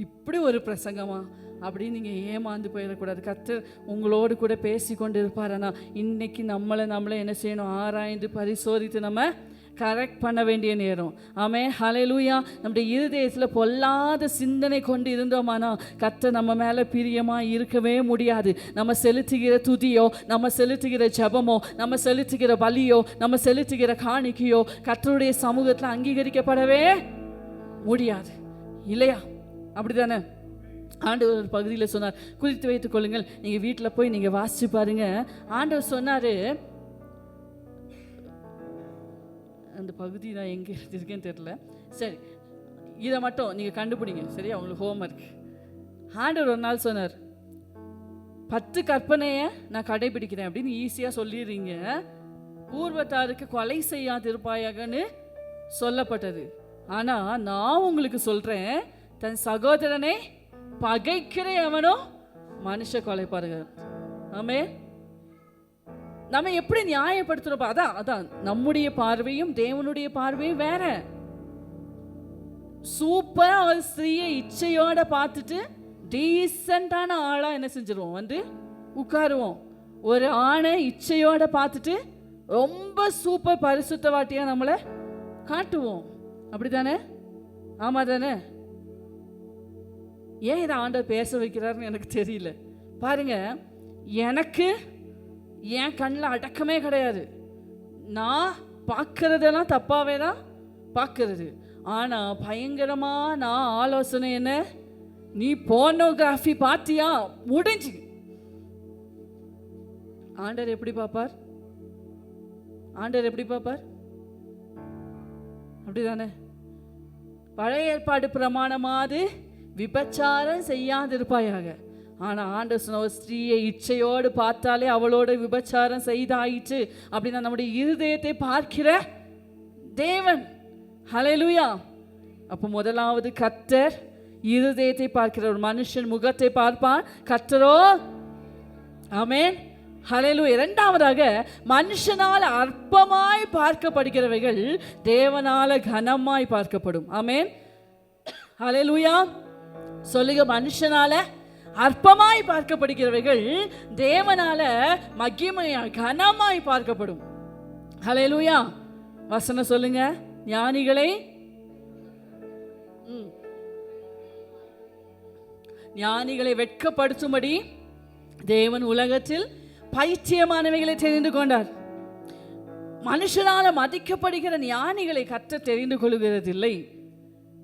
இப்படி ஒரு பிரசங்கமா அப்படின்னு நீங்கள் ஏமாந்து போயிடக்கூடாது. கர்த்தர் உங்களோடு கூட பேசி கொண்டு இருப்பார். ஆனால் இன்னைக்கு நம்மளை என்ன செய்யணும்? ஆராய்ந்து பரிசோதித்து நம்ம கரெக்ட் பண்ண வேண்டிய நேரம். ஆமென், ஹல்லேலூயா. நம்முடைய இருதயத்தில் பொல்லாத சிந்தனை கொண்டு இருந்தோமானா கர்த்தர் நம்ம மேலே பிரியமாக இருக்கவே முடியாது. நம்ம செலுத்துகிற துதியோ, நம்ம செலுத்துகிற ஜெபமோ, நம்ம செலுத்துகிற பலியோ, நம்ம செலுத்துகிற காணிக்கையோ கர்த்தருடைய சமூகத்தில் அங்கீகரிக்கப்படவே முடியாது. இல்லையா? அப்படிதானே? ஆண்டவர் ஒரு பகுதியில் சொன்னார், குறித்து வைத்துக் கொள்ளுங்கள். நீங்கள் வீட்டில் போய் நீங்கள் வாசிச்சு பாருங்க. ஆண்டவர் சொன்னார், அந்த பகுதி நான் எங்கே இருக்கேன்னு தெரியல. சரி, இதை மட்டும் நீங்கள் கண்டுபிடிங்க. சரியா? உங்களுக்கு ஹோம்ஒர்க். ஆண்டவர் ஒரு நாள் சொன்னார், 10 கற்பனையை நான் கடைபிடிக்கிறேன் அப்படின்னு ஈஸியாக சொல்லிடுறீங்க. பூர்வத்தாருக்கு கொலை செய்யாதிருப்பாயாகன்னு சொல்லப்பட்டது. ஆனால் நான் உங்களுக்கு சொல்கிறேன், தன் சகோதரனை பகைக்கிற எவனோ மனுஷ கொலைப்பாருங்க. ஆமே, நம்ம எப்படி நியாயப்படுத்துறோம்? அதான் நம்முடைய பார்வையும் தேவனுடைய பார்வையும் வேற. சூப்பரா ஒரு ஸ்திரீயை இச்சையோட பார்த்துட்டு டீசென்டான ஆளா என்ன செஞ்சிருவோம்? வந்து உட்காருவோம். ஒரு ஆணை இச்சையோட பார்த்துட்டு ரொம்ப சூப்பர் பரிசுத்தவாட்டியா நம்மளை காட்டுவோம். அப்படித்தானே? ஆமா தானே? ஏன் இதை ஆண்டவர் பேச வைக்கிறாருன்னு எனக்கு தெரியல. பாருங்க, எனக்கு என் கண்ணில் அடக்கமே கிடையாது. நான் பார்க்கறதெல்லாம் தப்பாவே தான் பார்க்கறது. ஆனால் பயங்கரமாக நான் ஆலோசனை என்ன, நீ போர்னோகிராஃபி பார்த்தியா, முடிஞ்சு. ஆண்டவர் எப்படி பார்ப்பார்? அப்படிதானே? பழைய ஏற்பாடு பிரமாணமாவது விபச்சாரம் செய்யாதிருப்பாயாக. ஆனால் ஆண்டவர் சொன்ன, ஒரு ஸ்திரீயை இச்சையோடு பார்த்தாலே அவளோட விபச்சாரம் செய்தாயிற்று அப்படின்னா நம்முடைய இருதயத்தை பார்க்கிற தேவன். ஹல்லேலூயா. அப்போ முதலாவது கர்த்தர் இருதயத்தை பார்க்கிற. ஒரு மனுஷன் முகத்தை பார்ப்பான், கர்த்தரோ ஆமென், ஹல்லேலூயா. இரண்டாவதாக, மனுஷனால் அற்பமாய் பார்க்கப்படுகிறவைகள் தேவனால கனமாய் பார்க்கப்படும். ஆமென், ஹல்லேலூயா. சொல்லுங்க, மனுஷனால அற்பமாய் பார்க்கப்படுகிறவைகள் தேவனால மகிமையாய் கனமாய் பார்க்கப்படும். ஹல்லேலூயா. வசனம் சொல்லுங்க. ஞானிகளை வெட்கப்படுத்தும்படி தேவன் உலகத்தில் பைத்தியமானவைகளை தெரிந்து கொண்டார். மனுஷனால மதிக்கப்படுகிற ஞானிகளை கர்த்தர் தெரிந்து கொள்கிறதில்லை.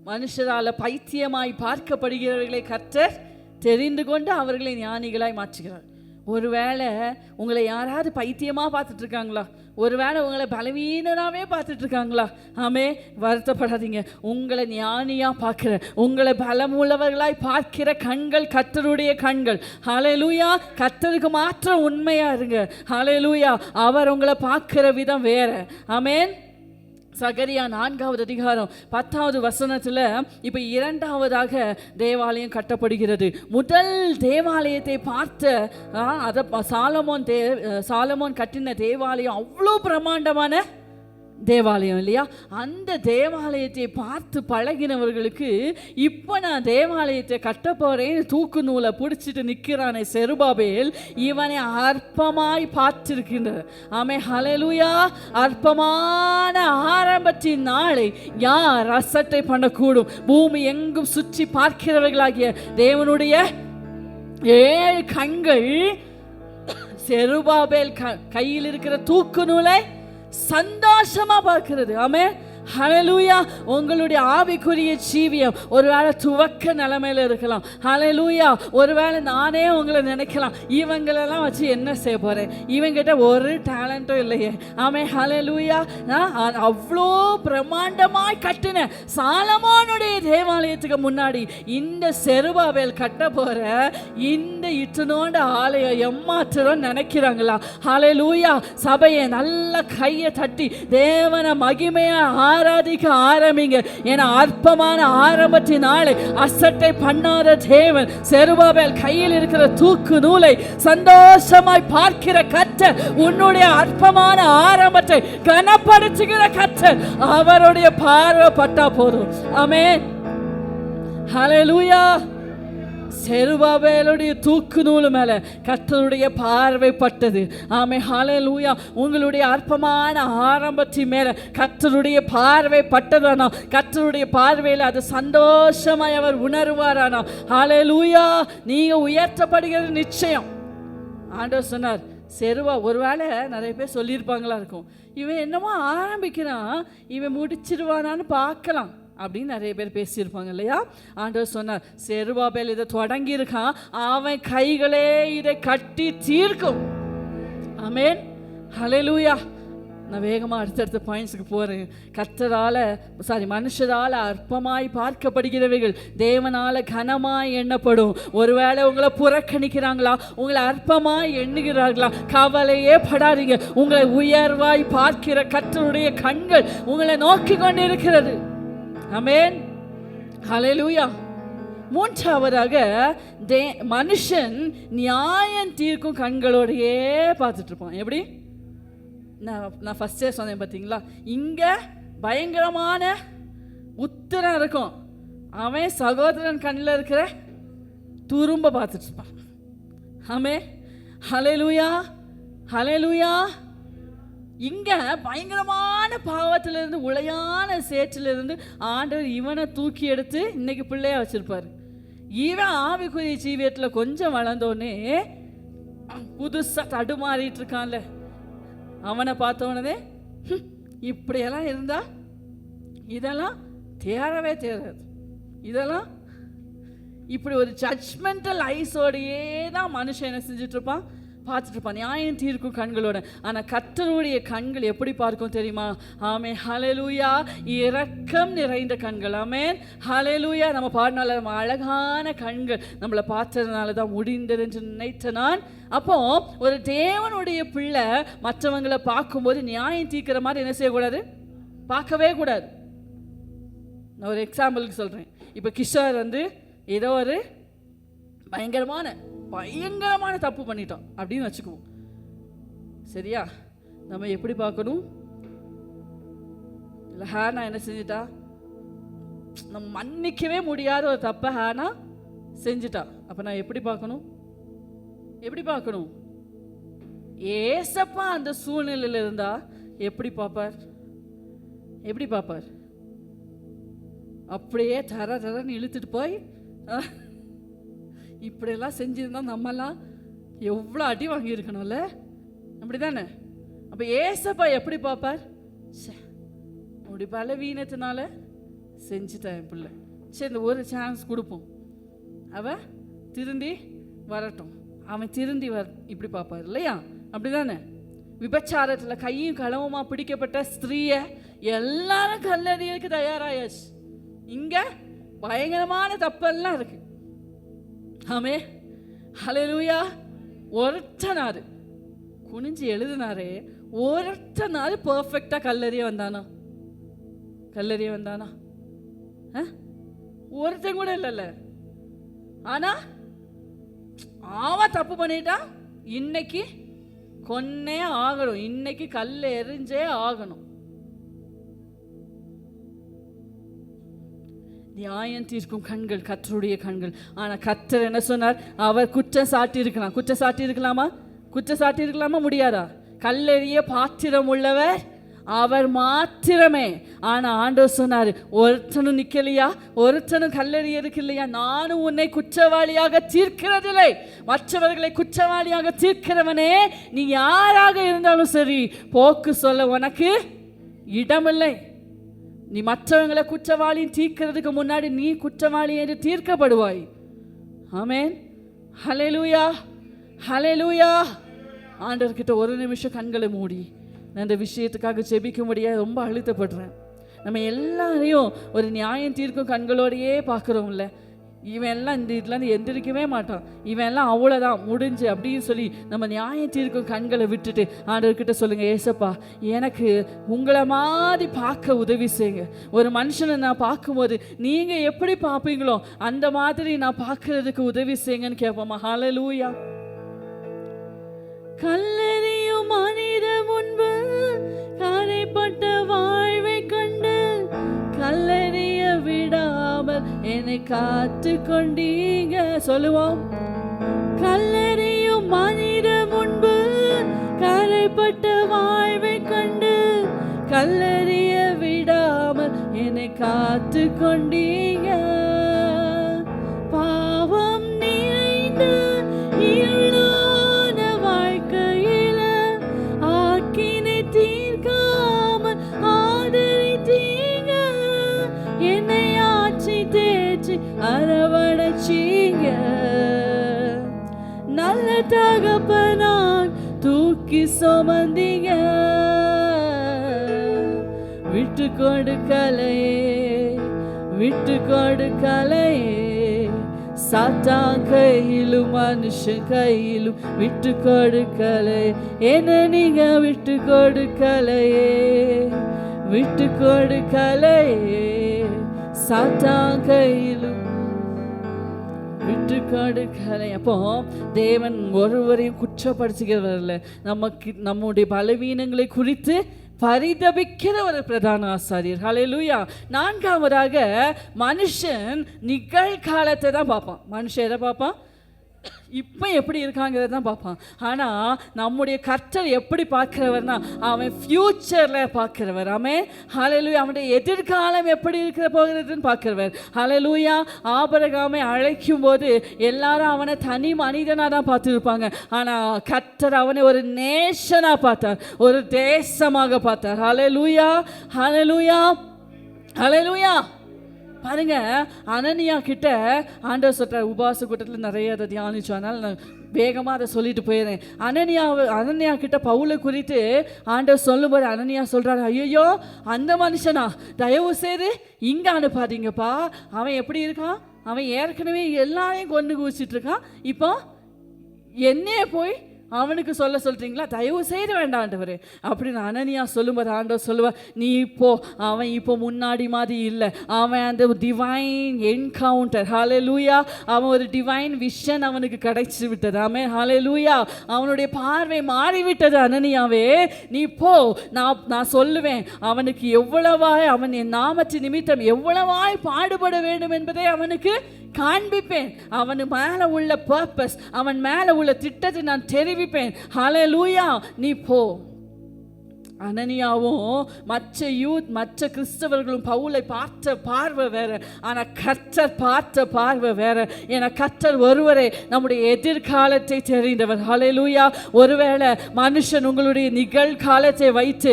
மனுஷரால பைத்தியமாய் பார்க்கப்படுகிறவர்களை கர்த்தர் தெரிந்து கொண்டு அவர்களை ஞானிகளாய் மாற்றுகிறார். ஒருவேளை உங்களை யாராவது பைத்தியமாக பார்த்துட்டு இருக்காங்களா? ஒருவேளை உங்களை பலவீனராகவே பார்த்துட்டு இருக்காங்களா? ஆமே, வருத்தப்படாதீங்க. உங்களை ஞானியாக பார்க்கிற, உங்களை பலமுள்ளவர்களாய் பார்க்கிற கண்கள் கர்த்தருடைய கண்கள். ஹல்லேலூயா. கர்த்தருக்கு மாத்திரம் உண்மையா இருங்க. ஹல்லேலூயா. அவர் உங்களை பார்க்கிற விதம் வேற. ஆமேன். சகரியா 4வது அதிகாரம் 10வது வசனத்தில் இப்போ 2வதாக தேவாலயம் கட்டப்படுகிறது. முதல் தேவாலயத்தை பார்த்த அதை சாலமோன் கட்டின தேவாலயம் அவ்வளோ பிரமாண்டமான தேவாலயம் இல்லையா? அந்த தேவாலயத்தை பார்த்து பழகினவர்களுக்கு இப்போ நான் தேவாலயத்தை கட்ட போறேன் தூக்கு நூலை பிடிச்சிட்டு நிற்கிறானே செருபாபேல், இவனை அற்பமாய் பார்த்திருக்கின்றார். ஆமே, ஹல்லேலூயா. அற்பமான ஆரம்பத்தின் நாளை யார் அசட்டை பண்ணக்கூடும்? பூமி எங்கும் சுற்றி பார்க்கிறவர்களாகிய தேவனுடைய 7 கண்கள் செருபாபேல் கையில் இருக்கிற தூக்கு நூலை சந்தோஷமா பார்க்கிறது. ஆமே, ஹல்லேலூயா. உங்களுடைய ஆவிக்குரிய ஜீவியம் ஒருவேளை துவக்க நிலைமையில இருக்கலாம். ஹல்லேலூயா. ஒருவேளை நானே உங்களை நினைக்கலாம், இவங்களெல்லாம் வச்சு என்ன செய்ய போறேன், இவங்கிட்ட ஒரு டேலண்ட்டும் இல்லையே. ஆமே, ஹல்லேலூயா. அவ்வளோ பிரம்மாண்டமாய் கட்டின சாலமோனுடைய தேவாலயத்துக்கு முன்னாடி இந்த செருபாபேல் கட்ட போற இந்த இத்தனோண்ட ஆலயம் ஏமாற்றுறோம் நினைக்கிறாங்களா? ஹல்லேலூயா. சபையை நல்ல கையை தட்டி தேவனை மகிமையா ஆராதிக்க ஆரம்பிங்க. என அற்பமான ஆரம்பத்தினாலே அசட்டை பண்ணாத தேவன் செருபாபேல் கையில் இருக்கிற தூக்கு நூலை சந்தோஷமாய் பார்க்கிற கர்த்தர், உன்னுடைய அற்பமான ஆரம்பத்தை கனப்படுத்துகிற கர்த்தர், அவருடைய பார்வை பட்டா போதும். ஆமென், ஹல்லேலூயா. செருபாபேலுடைய தூக்கு நூல் மேல கர்த்தருடைய பார்வை பட்டது. ஆமே, ஹல்லேலூயா. உங்களுடைய அற்பமான ஆரம்பத்தின் மேல கர்த்தருடைய பார்வை பட்டதானா, கர்த்தருடைய பார்வையில் அது சந்தோஷமாய் அவர் உணர்வாரானா, ஹல்லேலூயா. நீங்க உயர்த்தப்படுகிறது நிச்சயம். ஆண்டவர் சொன்னார், ஒருவேளை நிறைய பேர் சொல்லியிருப்பாங்களா இருக்கும், இவன் என்னமோ ஆரம்பிக்கிறான், இவன் முடிச்சிருவானான்னு பார்க்கலாம் அப்படின்னு நிறைய பேர் பேசியிருப்பாங்க இல்லையா? ஆண்டவர் சொன்னார், செருபாபேல் இதை தொடங்கி இருக்கான், அவன் கைகளே இதை கட்டி தீர்க்கும். ஆமென், ஹல்லேலூயா. நான் வேகமாக அடுத்தடுத்த பாயிண்ட்ஸுக்கு போகிறேன். மனுஷரால் அற்பமாய் பார்க்கப்படுகிறவைகள் தேவனால கனமாய் எண்ணப்படும். ஒருவேளை உங்களை புறக்கணிக்கிறாங்களா, உங்களை அற்பமாய் எண்ணுகிறார்களா, கவலையே படாதீங்க. உங்களை உயர்வாய் பார்க்கிற கர்த்தருடைய கண்கள் உங்களை நோக்கி கொண்டிருக்கிறது. ஆமென், ஹல்லேலூயா. மூன்றாவதாக மனுஷன் நியாயம் தீர்க்கும் கண்களோடையே பார்த்துட்டு இருப்பான். எப்படி? நான் ஃபர்ஸ்டே சொன்னேன் பார்த்தீங்களா, இங்கே பயங்கரமான உத்தரம் இருக்கும், அவன் சகோதரன் கண்ணில் இருக்கிற துரும்ப பார்த்துட்டு இருப்பான். ஆமென், ஹல்லேலூயா, ஹல்லேலூயா. இங்கே பயங்கரமான பாவத்திலிருந்து உளையான சேற்றிலிருந்து ஆண்டவர் இவனை தூக்கி எடுத்து இன்னைக்கு பிள்ளையா வச்சிருப்பாரு. இவன் ஆவிக்குரிய ஜீவியத்தில் கொஞ்சம் வளர்ந்தோடனே புதுசாக தடுமாறிட்டு இருக்கான்ல, அவனை பார்த்தோன்னே இப்படியெல்லாம் இருந்தா இதெல்லாம் தேரவே தேராது, இதெல்லாம் இப்படி ஒரு ஜட்ஜ்மெண்டல் ஐஸோடையே தான் மனுஷன் என்ன செஞ்சுட்டு இருப்பான், பார்த்துட்டு இருப்பான், நியாயம் தீர்க்கும் கண்களோட. ஆனால் கர்த்தருடைய கண்கள் எப்படி பார்க்கும் தெரியுமா? ஆமென், ஹல்லேலூயா. இரக்கம் நிறைந்த கண்கள். ஆமென், ஹல்லேலூயா. நம்ம பாடினால நம்ம அழகான கண்கள் நம்மளை பார்த்ததுனால தான் முடிந்தது என்று நினைத்த நான். அப்போ ஒரு தேவனுடைய பிள்ளை மற்றவங்களை பார்க்கும்போது நியாயம் தீர்க்கிற மாதிரி என்ன செய்யக்கூடாது, பார்க்கவே கூடாது. நான் ஒரு எக்ஸாம்பிளுக்கு சொல்கிறேன். இப்போ கிஷோர் ஏதோ ஒரு பயங்கரமான தப்பு பண்ணிட்டோம் அப்படின்னு வச்சுக்குவோம், சரியா? நம்ம எப்படி பார்க்கணும்? இல்லை, ஹானா என்ன செஞ்சிட்டா, நம்ம மன்னிக்கவே முடியாத ஒரு தப்பை ஹானா செஞ்சிட்டா. அப்போ நான் எப்படி பார்க்கணும்? ஏசப்பா அந்த சூழ்நிலையில் இருந்தா எப்படி பார்ப்பார்? அப்படியே தரன்னு இழுத்துட்டு போய் இப்படியெல்லாம் செஞ்சிருந்தா நம்மெல்லாம் எவ்வளோ அடி வாங்கியிருக்கணும்ல, அப்படி தானே? அப்போ ஏசப்பா எப்படி பார்ப்பார்? அப்படி பல வீணத்தினால செஞ்சுட்டேன் என் பிள்ளை, சரி இந்த ஒரு சான்ஸ் கொடுப்போம், அவன் திருந்தி வரட்டும், அவன் திருந்தி இப்படி பார்ப்பார் இல்லையா? அப்படி தானே? விபச்சாரத்தில் கையும் களவுமா பிடிக்கப்பட்ட ஸ்திரீயை எல்லாரும் கல்லறியதுக்கு தயாராயாச்சு. இங்கே பயங்கரமான தப்பெல்லாம் இருக்கு. ஆமே, ஹல்லேலூயா. ஒருத்தனாரு குனிஞ்சு எழுதினாரே, ஒருத்தனாரு பர்ஃபெக்டா கல்லறிய வந்தானா? ஒருத்தன் கூட இல்லைல்ல. ஆனா அவன் தப்பு பண்ணிட்டா, இன்னைக்கு கொன்னே ஆகணும், இன்னைக்கு கல் எரிஞ்சே ஆகணும். நியாயம் தீர்க்கும் கண்கள் கர்த்தருடைய கண்கள். ஆனால் கர்த்தர் என்ன சொன்னார்? அவர் குற்றம் சாட்டி இருக்கலாம். குற்றம் சாட்டி இருக்கலாமா? குற்றம் சாட்டி இருக்கலாமா? முடியாதா? கல்லெறிய பாத்திரம் உள்ளவர் அவர் மாத்திரமே. ஆனால் ஆண்டவர் சொன்னார், ஒருத்தனும் நிற்கலையா, ஒருத்தனும் கல்லெறிய இருக்கு இல்லையா, நானும் உன்னை குற்றவாளியாக தீர்க்கிறதில்லை. மற்றவர்களை குற்றவாளியாக தீர்க்கிறவனே, நீ யாராக இருந்தாலும் சரி, போக்கு சொல்ல உனக்கு இடமில்லை. நீ மற்றவங்களை குற்றவாளியும் தீர்க்கிறதுக்கு முன்னாடி நீ குற்றவாளி என்று தீர்க்கப்படுவாய். ஆமென். ஹல்லேலூயா, ஹல்லேலூயா. ஆண்டவர்கிட்ட ஒரு நிமிஷம் கண்களை மூடி நான் இந்த விஷயத்துக்காக ஜெபிக்கும்படியாக ரொம்ப அழுத்தப்படுறேன். நம்ம எல்லாரையும் ஒரு நியாயம் தீர்க்கும் கண்களோடையே பார்க்குறோம்ல. இவன் எல்லாம் இந்த இதுலேருந்து எந்திரிக்கவே மாட்டான், இவன் எல்லாம் அவ்வளோதான் முடிஞ்சு அப்படின்னு சொல்லி நம்ம நியாயம் தீர்க்கும் கண்களை விட்டுட்டு ஆண்டவர்கிட்ட சொல்லுங்கள், ஏசப்பா எனக்கு உங்களை மாதிரி பார்க்க உதவி செய்யுங்க. ஒரு மனுஷனை நான் பார்க்கும்போது நீங்கள் எப்படி பார்ப்பீங்களோ அந்த மாதிரி நான் பார்க்கறதுக்கு உதவி செய்யுங்கன்னு கேட்போமா? ஹல்லேலூயா. கல்லெறியும் மனித முன்பு கரைப்பட்ட வாழ்வை கண்டு கல்லெறிய விடாமல் என்னை காத்து கொண்டீங்க. சொல்லுவோம். கல்லெறியும் மனித முன்பு கரைப்பட்ட வாழ்வை கண்டு கல்லெறிய விடாமல் என்னை காத்து கொண்டீங்க. பாவம் நிறைந்த இருளான வாழ்க்கையில ஆக்கினை தீர்க்காமல் ஆதரித்தீங்க. என்னை ஆட்சி தேற்றி அரவணைச்சீங்க. நல்ல தகப்பனான் தூக்கி சுமந்தீங்க. விட்டு கொடுக்கலையே, விட்டு கொடுக்கலையே. சாத்தான் கையிலும் மனுஷன் கையிலும் விட்டு கொடுக்கலை. என்ன நீங்க விட்டு கொடுக்கலையே, விட்டு கொடுக்கலையே. சாத்தான் கையிலும் விட்டு கொடுக்கலை. அப்போ தேவன் ஒருவரையும் குற்றப்படுத்துகிறவர் இல்லை. நம்முடைய பலவீனங்களை குறித்து பரிதபிக்கிற ஒரு பிரதான ஆசாரியர். ஹல்லேலூயா. நான்காவதாக மனுஷன் நிகழ்காலத்தை தான் பார்ப்பான். மனுஷன் எதை பார்ப்பான்? இப்போ எப்படி இருக்காங்கிறத தான் பார்ப்பான். ஆனால் நம்முடைய கர்த்தர் எப்படி பார்க்கிறவர்னா அவன் ஃப்யூச்சரில் பார்க்கிறவர். ஆமென். ஹல்லேலூயா. அவனுடைய எதிர்காலம் எப்படி இருக்கிற போகிறதுன்னு பார்க்கிறவர். ஹல்லேலூயா. ஆபிரகாமை அழைக்கும் போது எல்லாரும் அவனை தனி மனிதனாக தான் பார்த்துருப்பாங்க. ஆனால் கர்த்தர் அவனை ஒரு நேஷனாக பார்த்தார், ஒரு தேசமாக பார்த்தார். ஹல்லேலூயா, ஹல்லேலூயா, ஹல்லேலூயா. பாருங்க, அனனியா கிட்ட ஆண்டவர் சொல்கிறார். உபாச கூட்டத்தில் நிறைய அதை தியானிச்சோம், அதனால் நான் வேகமாக அதை சொல்லிட்டு போயிடுறேன். அனனியா கிட்ட பவுலை குறித்து ஆண்டவர் சொல்லும்போது அனனியா சொல்கிறாரு, ஐயோ அந்த மனுஷனா, தயவு செய்து இங்கே அனுப்பாதீங்கப்பா. அவன் எப்படி இருக்கான்? அவன் ஏற்கனவே எல்லாரையும் கொண்டு குவிச்சிட்டு இருக்கான். இப்போ என்னையே போய் அவனுக்கு சொல்கிறீங்களா? தயவு செய்து வேண்டாம் ஆண்டவரே அப்படின்னு அனனியா சொல்லும்போது ஆண்டவர் சொல்லுவார், நீ அவன் இப்போ முன்னாடி மாதிரி இல்லை. அவன் அந்த டிவைன் என்கவுண்டர். ஹல்லேலூயா. அவன் ஒரு டிவைன் விஷன் அவனுக்கு கிடைச்சி விட்டது. ஆமென். ஹல்லேலூயா. அவனுடைய பார்வை மாறிவிட்டது. அனனியாவே நீ நான் சொல்லுவேன் அவனுக்கு எவ்வளவாய் அவன் என் நாமத்தின் நிமித்தம் எவ்வளவாய் பாடுபட வேண்டும் என்பதை அவனுக்கு காண்பிப்பேன். அவன் மேலே உள்ள பர்பஸ், அவன் மேலே உள்ள திட்டத்தை நான் தெரிவிப்பேன். ஹல்லேலூயா. நீ போ. அனனியாவும் மற்ற கிறிஸ்தவர்களும் பவுலை பார்த்த பார்வை வேற, ஆனால் கர்த்தர் பார்த்த பார்வை வேற. ஏன்னா கர்த்தர் ஒருவரே நம்முடைய எதிர்காலத்தை தெரிந்தவர். ஹல்லேலூயா. ஒருவேளை மனுஷன் உங்களுடைய நிகழ்காலத்தை வைத்து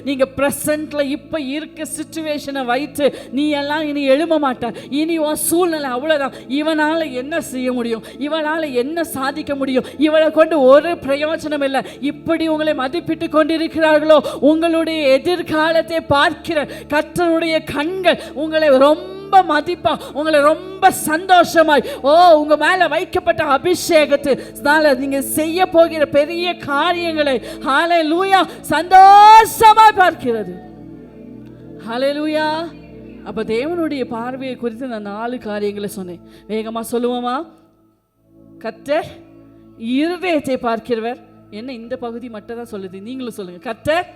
நீங்கள் ப்ரெசண்ட்டில் இப்போ இருக்க சிச்சுவேஷனை வைத்து நீ எல்லாம் இனி எழும்ப மாட்டார். இனி உன் சூழ்நிலை அவ்வளோதான். இவனால் என்ன செய்ய முடியும், இவனால் என்ன சாதிக்க முடியும், இவளை கொண்டு ஒரு பிரயோஜனம் இல்லை. இப்படி உங்களை மதிப்பிட்டு கொண்டிருக்கிறார்களோ, உங்களுடைய எதிர்காலத்தை பார்க்கிற கர்த்தருடைய கண்கள் உங்களை ரொம்ப மதிப்பா, உங்களை ரொம்ப சந்தோஷமாய் உங்க மேல வைக்கப்பட்ட அபிஷேகத்தினால நீங்க செய்ய போகிற பெரிய காரியங்களை ஹல்லேலூயா சந்தோஷமாய் பார்க்கிறது. ஹல்லேலூயா. அப்ப தேவனுடைய பார்வையை குறித்து நான் 4 காரியங்களை சொன்னேன். வேகமா சொல்லுவோமா? கர்த்தர் இருதயத்தை பார்க்கிறவர். என்ன இந்த பகுதி மட்டும் தான் சொல்லுது? நீங்களும் சொல்லுங்க. கர்த்தர்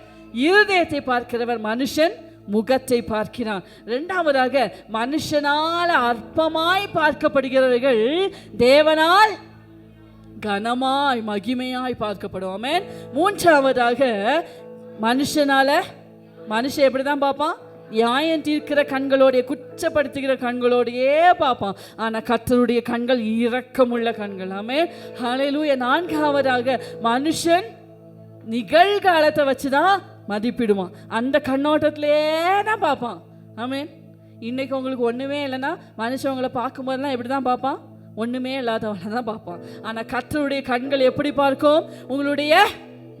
இருதயத்தை பார்க்கிறவர், மனுஷன் முகத்தை பார்க்கிறான். இரண்டாவதாக மனுஷனால் அற்பமாய் பார்க்கப்படுகிறவர்கள் தேவனால் கனமாய் மகிமையாய் பார்க்கப்படும். ஆமென். மூன்றாவதாக மனுஷன் எப்படிதான் பார்ப்பான்? நியாயம் தீர்க்கிற கண்களோடைய, குற்றப்படுத்துகிற கண்களோடையே பார்ப்பான். ஆனால் கர்த்தருடைய கண்கள் இரக்கமுள்ள கண்கள். ஆமென். ஹல்லேலூயா. நான்காவதாக மனுஷன் நிகழ்காலத்தை வச்சுதான் மதிப்பிடுவான். அந்த கண்ணோட்டத்திலே தான் பார்ப்பான். ஆமென். இன்னைக்கு உங்களுக்கு ஒன்றுமே இல்லைன்னா மனுஷன் உங்களை பார்க்கும்போதெல்லாம் எப்படி தான் பார்ப்பான்? ஒன்றுமே இல்லாதவனை தான் பார்ப்பான். ஆனால் கர்த்தருடைய கண்கள் எப்படி பார்க்கும்? உங்களுடைய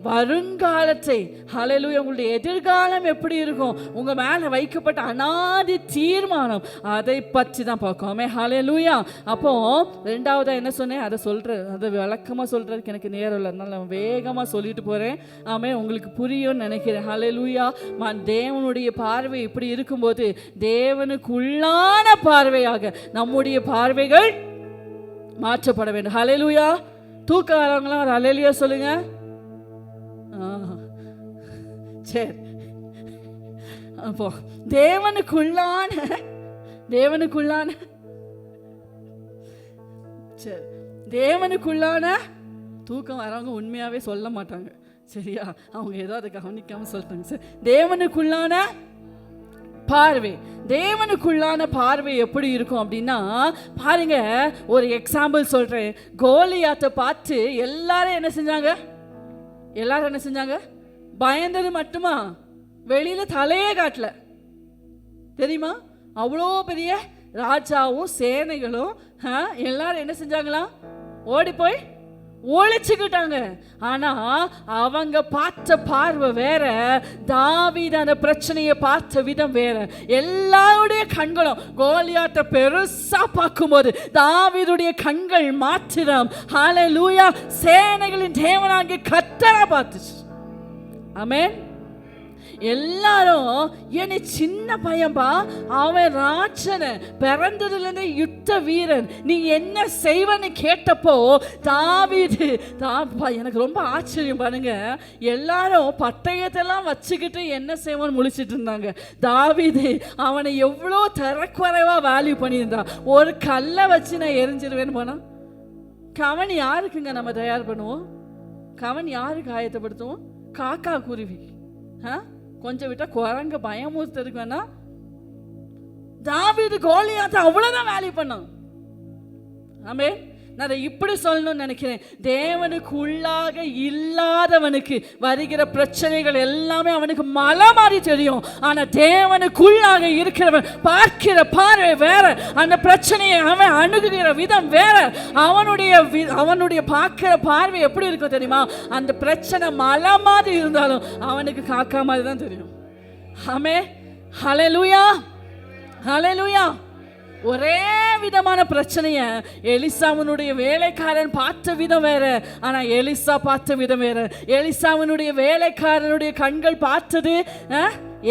வருங்காலத்தை, ஹல்லேலூயா, உங்களுடைய எதிர்காலம் எப்படி இருக்கும், உங்க மேல வைக்கப்பட்ட அநாதி தீர்மானம், அதை பற்றி தான் பார்க்கோமே. ஹல்லேலூயா. அப்போ ரெண்டாவதா என்ன சொன்னேன், அதை விளக்கமா சொல்றதுக்கு எனக்கு நேரம் இல்லை, அதனால நான் வேகமா சொல்லிட்டு போறேன். ஆமே, உங்களுக்கு புரியும்னு நினைக்கிறேன். ஹல்லேலூயா. தேவனுடைய பார்வை இப்படி இருக்கும்போது தேவனுக்குள்ளான பார்வையாக நம்முடைய பார்வைகள் மாற்றப்பட வேண்டும். ஹல்லேலூயா. தூக்கவரவங்களாம் ஒரு ஹல்லேலூயா சொல்லுங்க. சரி, அப்போ தேவனுக்குள்ளான சரி, தேவனுக்குள்ளான தூக்கம் வரவங்க உண்மையாவே சொல்ல மாட்டாங்க, சரியா? அவங்க ஏதோ அதை கவனிக்காம சொல்லிட்டாங்க. சரி, தேவனுக்குள்ளான பார்வை. தேவனுக்குள்ளான பார்வை எப்படி இருக்கும் அப்படின்னா, பாருங்க, ஒரு எக்ஸாம்பிள் சொல்றேன். கோலியாத்தை பார்த்து எல்லாரும் என்ன செஞ்சாங்க? பயந்தது மட்டுமா? வெளியில தலையே காட்டல, தெரியுமா? அவ்வளோ பெரிய ராஜாவும் சேனைகளும் எல்லாரும் என்ன செஞ்சாங்களா? ஓடி போய் ஒழிச்சுக்கிட்டாங்க. ஆனா அவங்க பார்த்த பார்வை வேற, தாவீது அந்த பிரச்சனையை பார்த்த விதம் வேற. எல்லாருடைய கண்களும் கோலியாத்தை பெருசா பார்க்கும்போது தாவீதுடைய கண்கள் மாத்திரம் ஹல்லேலூயா சேனைகளின் தேவனாகிய கர்த்தரை பார்த்துச்சு. ஆமென். எல்லாரும் என்னை சின்ன பையன்பா, அவன் ராட்சன, பிறந்ததுலேருந்து யுத்த வீரன், நீ என்ன செய்வன்னு கேட்டப்போ தாவீது எனக்கு ரொம்ப ஆச்சரியம். பாருங்க, எல்லாரும் பட்டயத்தெல்லாம் வச்சுக்கிட்டு என்ன செய்வான்னு முழிச்சிட்டு இருந்தாங்க. தாவீது அவனை எவ்வளோ தரக்குறைவா வேல்யூ பண்ணியிருந்தான். ஒரு கல்லை வச்சு நான் எரிஞ்சிருவேன்னு போனா, கவன் யாருக்குங்க நம்ம தயார் பண்ணுவோம்? கவன் யாருக்கு ஆயத்தப்படுத்துவோம்? காக்கா குருவி, கொஞ்சம் விட்டா குரங்க பயமுறுத்ததுக்கு வேணா. தாவீது கோலியாத்தை அவ்வளவுதான் வேல்யூ பண்ணான். ஆமென். நான் இப்படி சொல்லணும்னு நினைக்கிறேன், தேவனுக்கு உள்ளாக இல்லாதவனுக்கு வருகிற பிரச்சனைகள் எல்லாமே அவனுக்கு மலை மாதிரி தெரியும். ஆனா தேவனுக்குள்ளாக இருக்கிறவன் பார்க்கிற பார்வை வேற, அந்த பிரச்சனையை அவன் அணுகுகிற விதம் வேற. அவனுடைய பார்க்கிற பார்வை எப்படி இருக்கும் தெரியுமா? அந்த பிரச்சனை மலை மாதிரி இருந்தாலும் அவனுக்கு காக்கா மாதிரி தான் தெரியும். ஆமென். ஹல்லேலூயா. ஹல்லேலூயா. ஒரே விதமான பிரச்சனைய எலிசாவினுடைய வேலைக்காரன் பார்த்த விதம் வேற, ஆனா எலிசா பார்த்த விதம் வேற. எலிசாவினுடைய வேலைக்காரனுடைய கண்கள் பார்த்தது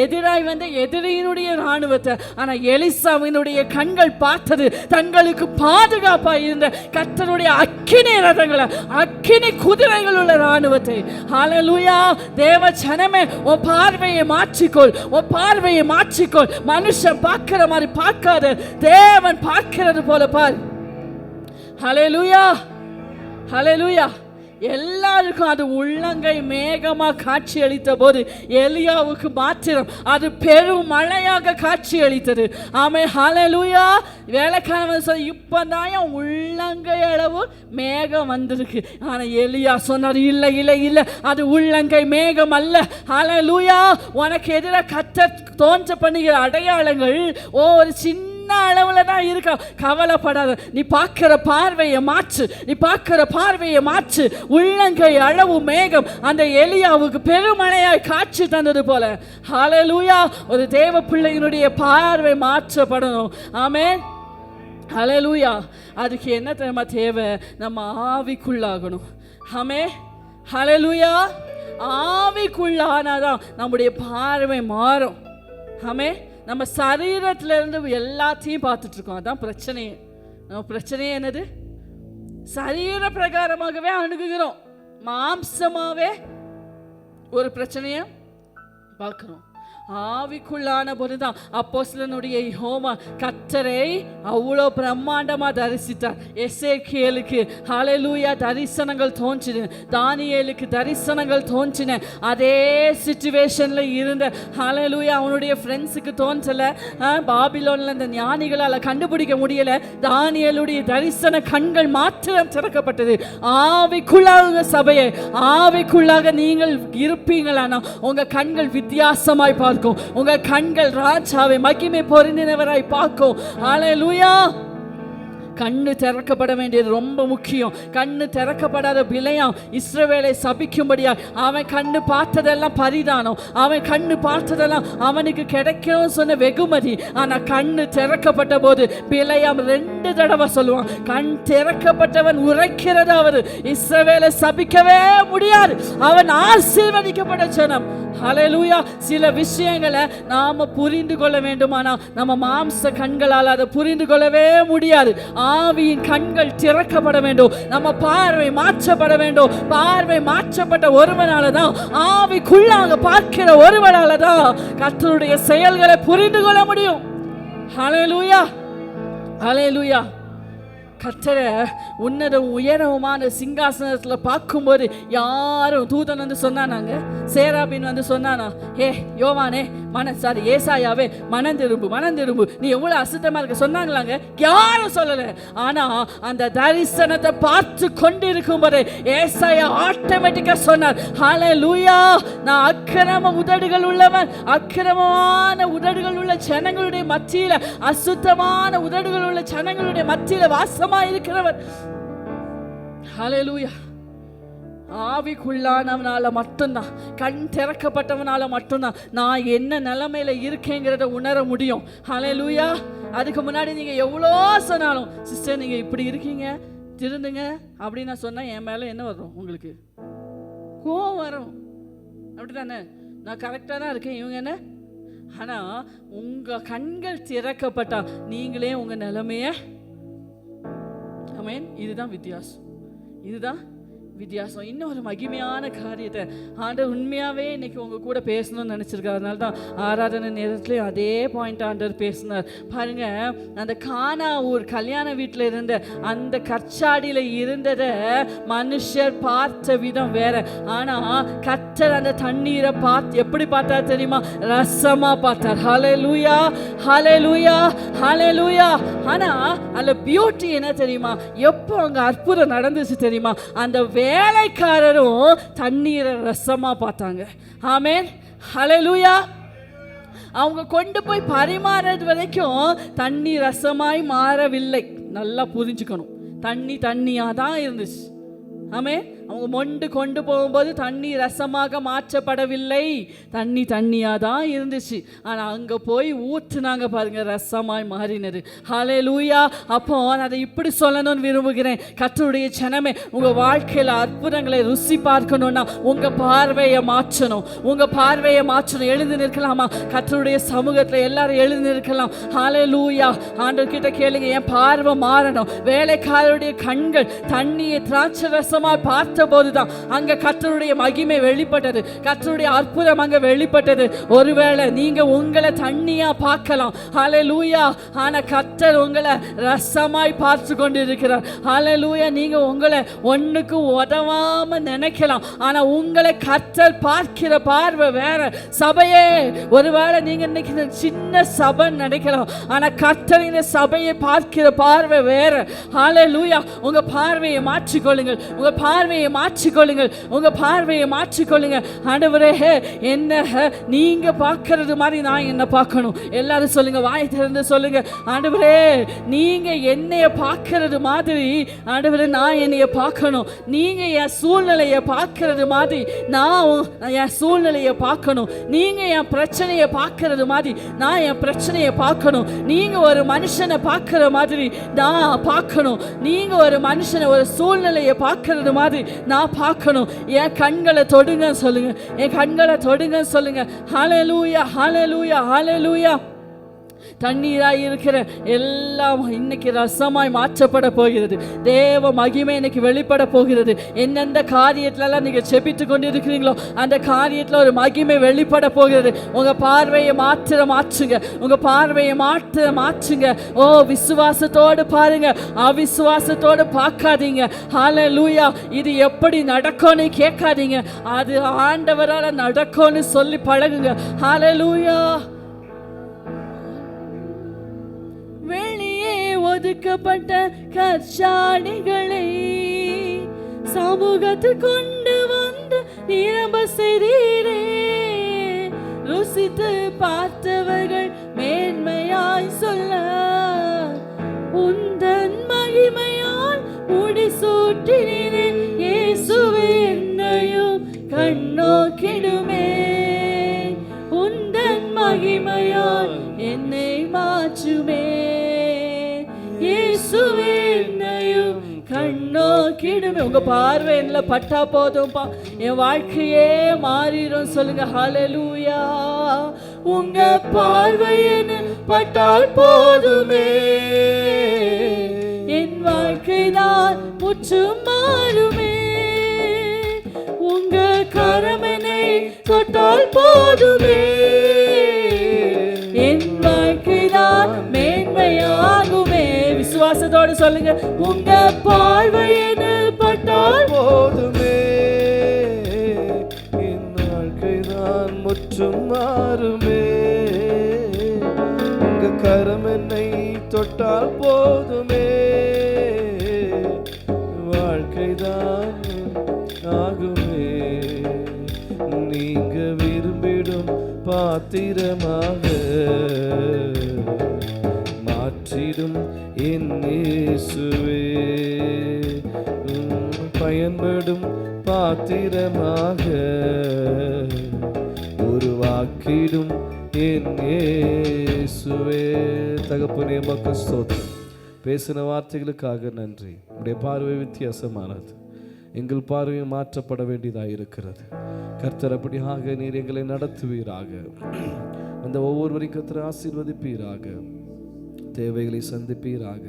எதிராய் வந்த எதிரியினுடைய ராணுவத்தை, ஆனா எலிசாவினுடைய கண்கள் பார்த்தது தங்களுக்கு பாதுகாப்பா இருந்த கர்த்தருடைய அக்கினி ரதங்களை, அக்கினி குதிரைகள் உள்ள ராணுவத்தை. ஹல்லேலூயா. தேவ ஜனமே, உன் பார்வையை மாற்றிக்கொள். மனுஷன் பார்க்கிற மாதிரி பார்க்காத, தேவன் பார்க்கிறது போல பார். ஹல்லேலூயா. ஹல்லேலூயா. எல்லாருக்கும் அது உள்ளங்கை மேகமா காட்சி அளித்த போது எலியாவுக்கு மாத்திரம் அது பெரும் மழையாக காட்சி அளித்தது. ஆமென். ஹல்லேலூயா. வேலைக்காரன் சொல்ல, இப்பதான் உள்ளங்கை அளவு மேகம் வந்திருக்கு. ஆனா எலியா சொன்னார், இல்லை, அது உள்ளங்கை மேகம் அல்ல. ஹல்லேலூயா. உனக்கு எதிராக கர்த்தர் தோன்ற பண்ணுகிற அடையாளங்கள் ஒரு சின்ன அளவுல தான் இருக்க, கவலைப்படாத. நீ பார்க்கிற பார்வையை மாற்று. உள்ளங்கை அளவு மேகம் அந்த எலியாவுக்கு பெருமழையாய் காட்சி தந்தது போல, ஹல்லேலூயா, ஒரு தேவ பிள்ளையினுடைய பார்வை மாற்றப்படணும். ஆமென். ஹல்லேலூயா. அதுக்கு என்ன தெரியுமா தேவை? நம்ம ஆவிக்குள்ளாகணும். ஆமென். ஹல்லேலூயா. ஆவிக்குள்ளானாதான் நம்முடைய பார்வை மாறும். ஆமென். நம்ம சரீரத்திலிருந்து எல்லாத்தையும் பார்த்துட்டு இருக்கோம், அதான் பிரச்சனையே. நம்ம பிரச்சனையே என்னது? சரீர பிரகாரமாகவே அணுகுகிறோம், மாம்சமாவே ஒரு பிரச்சனையை பார்க்கிறோம். ஆவிக்குள்ளான போதுதான் அப்போஸ்தலனுடைய யோவான் கர்த்தரை அவ்வளோ பிரம்மாண்டமா தரிசித்தார். எசேக்கியேலுக்கு ஹல்லேலூயா தரிசனங்கள் தோன்றின, தானியேலுக்கு தரிசனங்கள் தோன்றின. அதே சிச்சுவேஷன்ல இருந்த ஹல்லேலூயா அவனுடைய ஃப்ரெண்ட்ஸுக்கு தோன்றல, பாபிலோன்ல இந்த ஞானிகளால் கண்டுபிடிக்க முடியல. தானியேலுடைய தரிசன கண்கள் மாத்திரம் திறக்கப்பட்டது. ஆவிக்குள்ளாக சபையை, ஆவிக்குள்ளாக நீங்கள் இருப்பீங்களானா உங்க கண்கள் வித்தியாசமாய் பார்க்கும். உங்க கண்கள் ராஜாவை மகிமை பொருந்தினவராய் பார்க்கும். ஹல்லேலூயா. கண்ணு திறக்கப்பட வேண்டியது ரொம்ப முக்கியம். கண்ணு திறக்கப்படாத பிழையாம் இஸ்ரவேலை சபிக்கும்படியா அவன் கண்ணு பார்த்ததெல்லாம் பரிதானம், அவன் கண்ணு பார்த்ததெல்லாம் அவனுக்கு கிடைக்கும் சொன்ன வெகுமதி. ஆனா கண்ணு திறக்கப்பட்ட போது பிழையாம் 2 தடவை சொல்லுவான், கண் திறக்கப்பட்டவன் உரைக்கிறதாவது இஸ்ரவேலை சபிக்கவே முடியாது, அவன் ஆசீர்வதிக்கப்பட்ட ஜனம். ஹல்லேலூயா. சில விஷயங்களை நாம புரிந்து கொள்ள வேண்டுமானா நம்ம மாம்ச கண்களால் அதை புரிந்து கொள்ளவே முடியாது. ஆவியின் கண்கள் திறக்கப்பட வேண்டும், நம்ம பார்வை மாற்றப்பட வேண்டும். பார்வை மாற்றப்பட்ட ஒருவனால தான், ஆவிக்குள்ளாக பார்க்கிற ஒருவனால தான் கர்த்தருடைய செயல்களை புரிந்து கொள்ள முடியும். ஹல்லேலூயா, ஹல்லேலூயா. கர்த்தரை உன்னத உயரமான சிங்காசனத்தில் பார்க்கும்போது யாரும் தூதன் வந்து சொன்னானாங்க, சேராபின் வந்து சொன்னானா, யோவானே ஏசாயாவே மனம் திரும்பு, நீ எவ்வளவு அசுத்தமா இருக்க சொன்னாங்களாங்க? யாரும் சொல்லல. ஆனா அந்த தரிசனத்தை பார்த்து கொண்டிருக்கும் போது ஏசாயா ஆட்டோமேட்டிக்கா சொன்னார், ஹல்லேலூயா, நான் அக்கிரம உதடுகள் உள்ளவன், அக்கிரமமான உதடுகள் உள்ள ஜனங்களுடைய மத்தியில, அசுத்தமான உதடுகள் உள்ள ஜனங்களுடைய மத்தியில வாசமா இருக்கிறவர். ஹல்லேலூயா. ஆவிக்குள்ளானவனால மட்டும்தான், கண் திறக்கப்பட்டவனால மட்டும்தான் நான் என்ன நிலைமையில இருக்கேங்கிறத உணர முடியும். ஹல்லேலூயா. அதுக்கு முன்னாடி நீங்க எவ்வளோ சொன்னாலும், சிஸ்டர் நீங்க இப்படி இருக்கீங்க திருந்துங்க அப்படின்னு நான் சொன்னா என் மேல என்ன வரும்? உங்களுக்கு கோவம் வரும். அப்படித்தானே? நான் கரெக்டா தான் இருக்கேன், இவங்க என்ன? ஆனா உங்க கண்கள் திறக்கப்பட்டா நீங்களே உங்க நிலைமைய, ஆமென், இதுதான் வித்தியாசம், இதுதான் வித்தியாசம். இன்னொரு மகிமையான காரியத்தை ஆண்டவர் உண்மையாகவே இன்னைக்கு உங்கள் கூட பேசணும்னு நினச்சிருக்காரு. அதனால தான் ஆராதனை நேரத்துலேயும் அதே பாயிண்ட் ஆண்டவர் பேசினார். பாருங்க, அந்த கானா ஊர் கல்யாண வீட்டில் இருந்த அந்த கற்சாடியில் இருந்ததை மனுஷர் பார்த்த விதம் வேற. ஆனால் கர்த்தர் அந்த தண்ணீரை பார்த்து எப்படி பார்த்தார் தெரியுமா? ரசமாக பார்த்தார். ஹல்லேலூயா, ஹல்லேலூயா, ஹல்லேலூயா. ஆனால் அதில் பியூட்டி என்ன தெரியுமா? எப்போ அங்கே அற்புதம் நடந்துச்சு தெரியுமா? அந்த வேலைக்காரரும் தண்ணீரை ரசமா பார்த்தாங்க. ஆமென், ஹல்லேலூயா. அவங்க கொண்டு போய் பரிமாறது வரைக்கும் தண்ணி ரசமாய் மாறவில்லை. நல்லா புரிஞ்சுக்கணும், தண்ணியா தான் இருந்துச்சு. ஆமென். அவங்க மொண்டு கொண்டு போகும்போது தண்ணி ரசமாக மாற்றப்படவில்லை, தண்ணியாக தான் இருந்துச்சு. ஆனால் அங்கே போய் ஊற்றுனாங்க பாருங்க, ரசமாய் மாறினது. ஹல்லேலூயா. அப்போ அதை இப்படி சொல்லணும்னு விரும்புகிறேன். கர்த்தருடைய ஜனமே, உங்கள் வாழ்க்கையில் அற்புதங்களை ருசி பார்க்கணும்னா உங்கள் பார்வையை மாற்றணும், உங்கள் பார்வையை மாற்றணும். எழுந்து நிற்கலாமா? கர்த்தருடைய சமூகத்தில் எல்லாரும் எழுந்து நிற்கலாம். ஹல்லேலூயா. ஆண்டவர் கிட்ட கேளுங்க, என் பார்வை மாறணும். வேலைக்காரருடைய கண்கள் தண்ணியை திராட்சை ரசமாக பார்த்து போதுதான் அங்க கர்த்தருடைய மகிமை வெளிப்பட்டது, கர்த்தருடைய அற்புதம் அங்க வெளிப்பட்டது. ஒருவேளை நீங்க உங்களை தண்ணியா பார்க்கலாம், ஹல்லேலூயா, ஆனா கர்த்தர் உங்களை ரசமாய் பார்த்து கொண்டு இருக்கிறார். ஹல்லேலூயா. நீங்க உங்களை ஒண்ணுக்கு உதவாம நினைக்கலாம், ஆனா உங்களை கர்த்தர் பார்க்கிற பார்வை வேற. சபையே, ஒருவேளை நீங்க இன்னைக்கு சின்ன சபை நினைக்கலாம், ஆனா கர்த்தர் இந்த சபையை பார்க்கிற பார்வை வேற. ஹல்லேலூயா. உங்க பார்வையை மாற்றிக்கொள்ளுங்கள், உங்க பார்வையை மாற்றிக்கொள்ளுங்கள், உங்க பார்வையை மாற்றிக்கொள்ளுங்க. ஆண்டவரே, என்ன நீங்க பார்க்கிறது மாதிரி நான் என்ன பார்க்கணும்? எல்லாரும் சொல்லுங்க, வாய் திறந்து சொல்லுங்க. ஆண்டவரே, நீங்க என்னைய பார்க்கிறது மாதிரி ஆண்டவரே நான் என்னைய பார்க்கணும். நீங்க என் சூழ்நிலையை பார்க்கிறது மாதிரி நான் என் சூழ்நிலையை பார்க்கணும். நீங்க என் பிரச்சனையை பார்க்கிறது மாதிரி நான் என் பிரச்சனையை பார்க்கணும். நீங்க ஒரு மனுஷனை பார்க்கிற மாதிரி நான் பார்க்கணும். நீங்க ஒரு மனுஷனை, ஒரு சூழ்நிலையை பார்க்கிறது மாதிரி நான் பார்க்கணும். என் கண்களை தொடுங்க சொல்லுங்க, என் கண்களை தொடுங்க சொல்லுங்க. ஹல்லேலூயா, ஹல்லேலூயா, ஹல்லேலூயா. தண்ணீராய் இருக்கிற எல்லாம் இன்னைக்கு ரசமாய் மாற்றப்பட போகிறது. தேவ மகிமை இன்னைக்கு வெளிப்பட போகிறது. எந்தெந்த காரியத்திலலாம் நீங்கள் செபித்து கொண்டு இருக்கிறீங்களோ அந்த காரியத்தில் ஒரு மகிமை வெளிப்பட போகிறது. உங்கள் பார்வையை மாற்றுங்க, உங்கள் பார்வையை மாற்றுங்க. ஓ, விசுவாசத்தோடு பாருங்க, அவிசுவாசத்தோடு பார்க்காதீங்க. ஹல்லேலூயா. இது எப்படி நடக்கும்னு கேட்காதீங்க, அது ஆண்டவரால் நடக்கும்னு சொல்லி பழகுங்க. ஹல்லேலூயா. வெளியே ஒதுக்கப்பட்ட கற்சாடிகளை சமூகத்தில் கொண்டு வந்து நிரம்ப செய்தீரே. ருசித்து பார்த்தவர்கள் மேன்மையாய் சொல்ல உந்தன் மகிமையால் முடிசூட்டினீரே. இயேசுவே, என்னையும் கண்ணோக்கிடுமே. உந்தன் மகிமையால் என்னை மாற்றுமே. இயேசுவே, என்னையும் கண்ணோக்கிடுமே. உங்க பார்வை என்ன பட்டா போதும்பா, என் வாழ்க்கையே மாறிடும். சொல்லுங்க ஹல்லேலூயா. உங்க பார்வை என்ன பட்டால் போதுமே, என் வாழ்க்கை தான் முற்றும் மாறுமே. உங்க கரமனை தொட்டால் போதுமே, என் வாழ்க்கை தான் மேன்மையாகுமே. விசுவாசத்தோடு சொல்லுங்க, உங்க பார்வையின பட்டால் போதுமே, என் வாழ்க்கை தான் முற்றும் மாறுமே. உங்க கரம் என்னை தொட்டால் போதுமே, வாழ்க்கை தான் ஆகுமே. நீங்க விரும்பிடும் பாத்திரமாக மாற்றிடும் என் இயேசுவே. பயன்படும் பாத்திரமாக உருவாக்கிடும் என் இயேசுவே. தகப்பனே, உமக்கு ஸ்தோத்திரம். பேசின வார்த்தைகளுக்காக நன்றி. உடைய பார்வை வித்தியாசமானது, எங்கள் பார்வை மாற்றப்பட வேண்டியதாக இருக்கிறது. கர்த்தர், அப்படியாக நீர் எங்களை நடத்துவீராக. அந்த ஒவ்வொருவரையும் கர்த்தர் ஆசீர்வதிப்பீராக, தேவைகளை சந்திப்பீராக.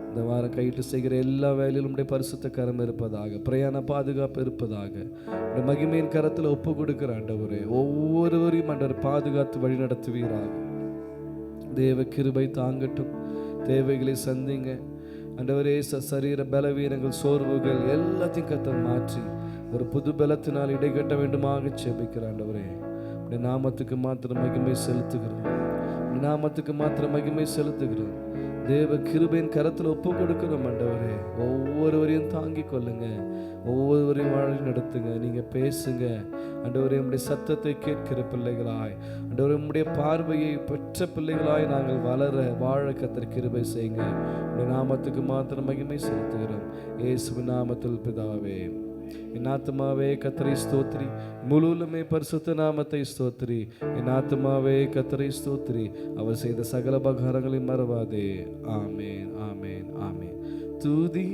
இந்த வாரம் கையிட்டு செய்கிற எல்லா வேலையிலும் உடைய பரிசுத்த கரம் இருப்பதாக, பிரயாண பாதுகாப்பு இருப்பதாக. உடைய மகிமையின் கரத்தில் ஒப்பு கொடுக்கிற ஆண்டவரே, ஒவ்வொருவரையும் ஆண்டவர் பாதுகாத்து வழி நடத்துவீராக. தேவ கிருபை தாங்கட்டும், தேவைகளை சந்திங்க ஆண்டவரே. சரீர பலவீனங்கள், சோர்வுகள் எல்லாத்தையும் கர்த்தர் மாற்றி ஒரு புது பலத்தினால் இடைகட்ட வேண்டுமாக செபிக்கிற ஆண்டவரே. உடைய நாமத்துக்கு மாத்திரம் மகிமை செலுத்துகிறோம், உடைய நாமத்துக்கு மாத்திரம் மகிமை செலுத்துகிறோம். தேவ கிருபையின் கரத்தில் ஒப்பு கொடுக்கிறோம் ஆண்டவரே. ஒவ்வொருவரையும் தாங்கி கொள்ளுங்க, ஒவ்வொருவரையும் வழி நடத்துங்க. நீங்க பேசுங்க ஆண்டவரே. உம்முடைய சத்தத்தை கேட்கிற பிள்ளைகளாய் ஆண்டவரே, உம்முடைய பார்வையை பெற்ற பிள்ளைகளாய் நாங்கள் வாழ கர்த்தர் கிருபை செய்யுங்க. உடைய நாமத்துக்கு மாத்திரம் மகிமை செலுத்துகிறோம், இயேசுவின் நாமத்தில் பிதாவே. என் ஆத்துமாவே கர்த்தரை ஸ்தோத்திரி, முழுவதுமே பரிசுத்த நாமத்தை ஸ்தோத்திரி. என் ஆத்துமாவே கர்த்தரை ஸ்தோத்திரி, அவர் செய்த சகல உபகாரங்களையும் மறவாதே. ஆமேன், ஆமேன், ஆமேன். துதி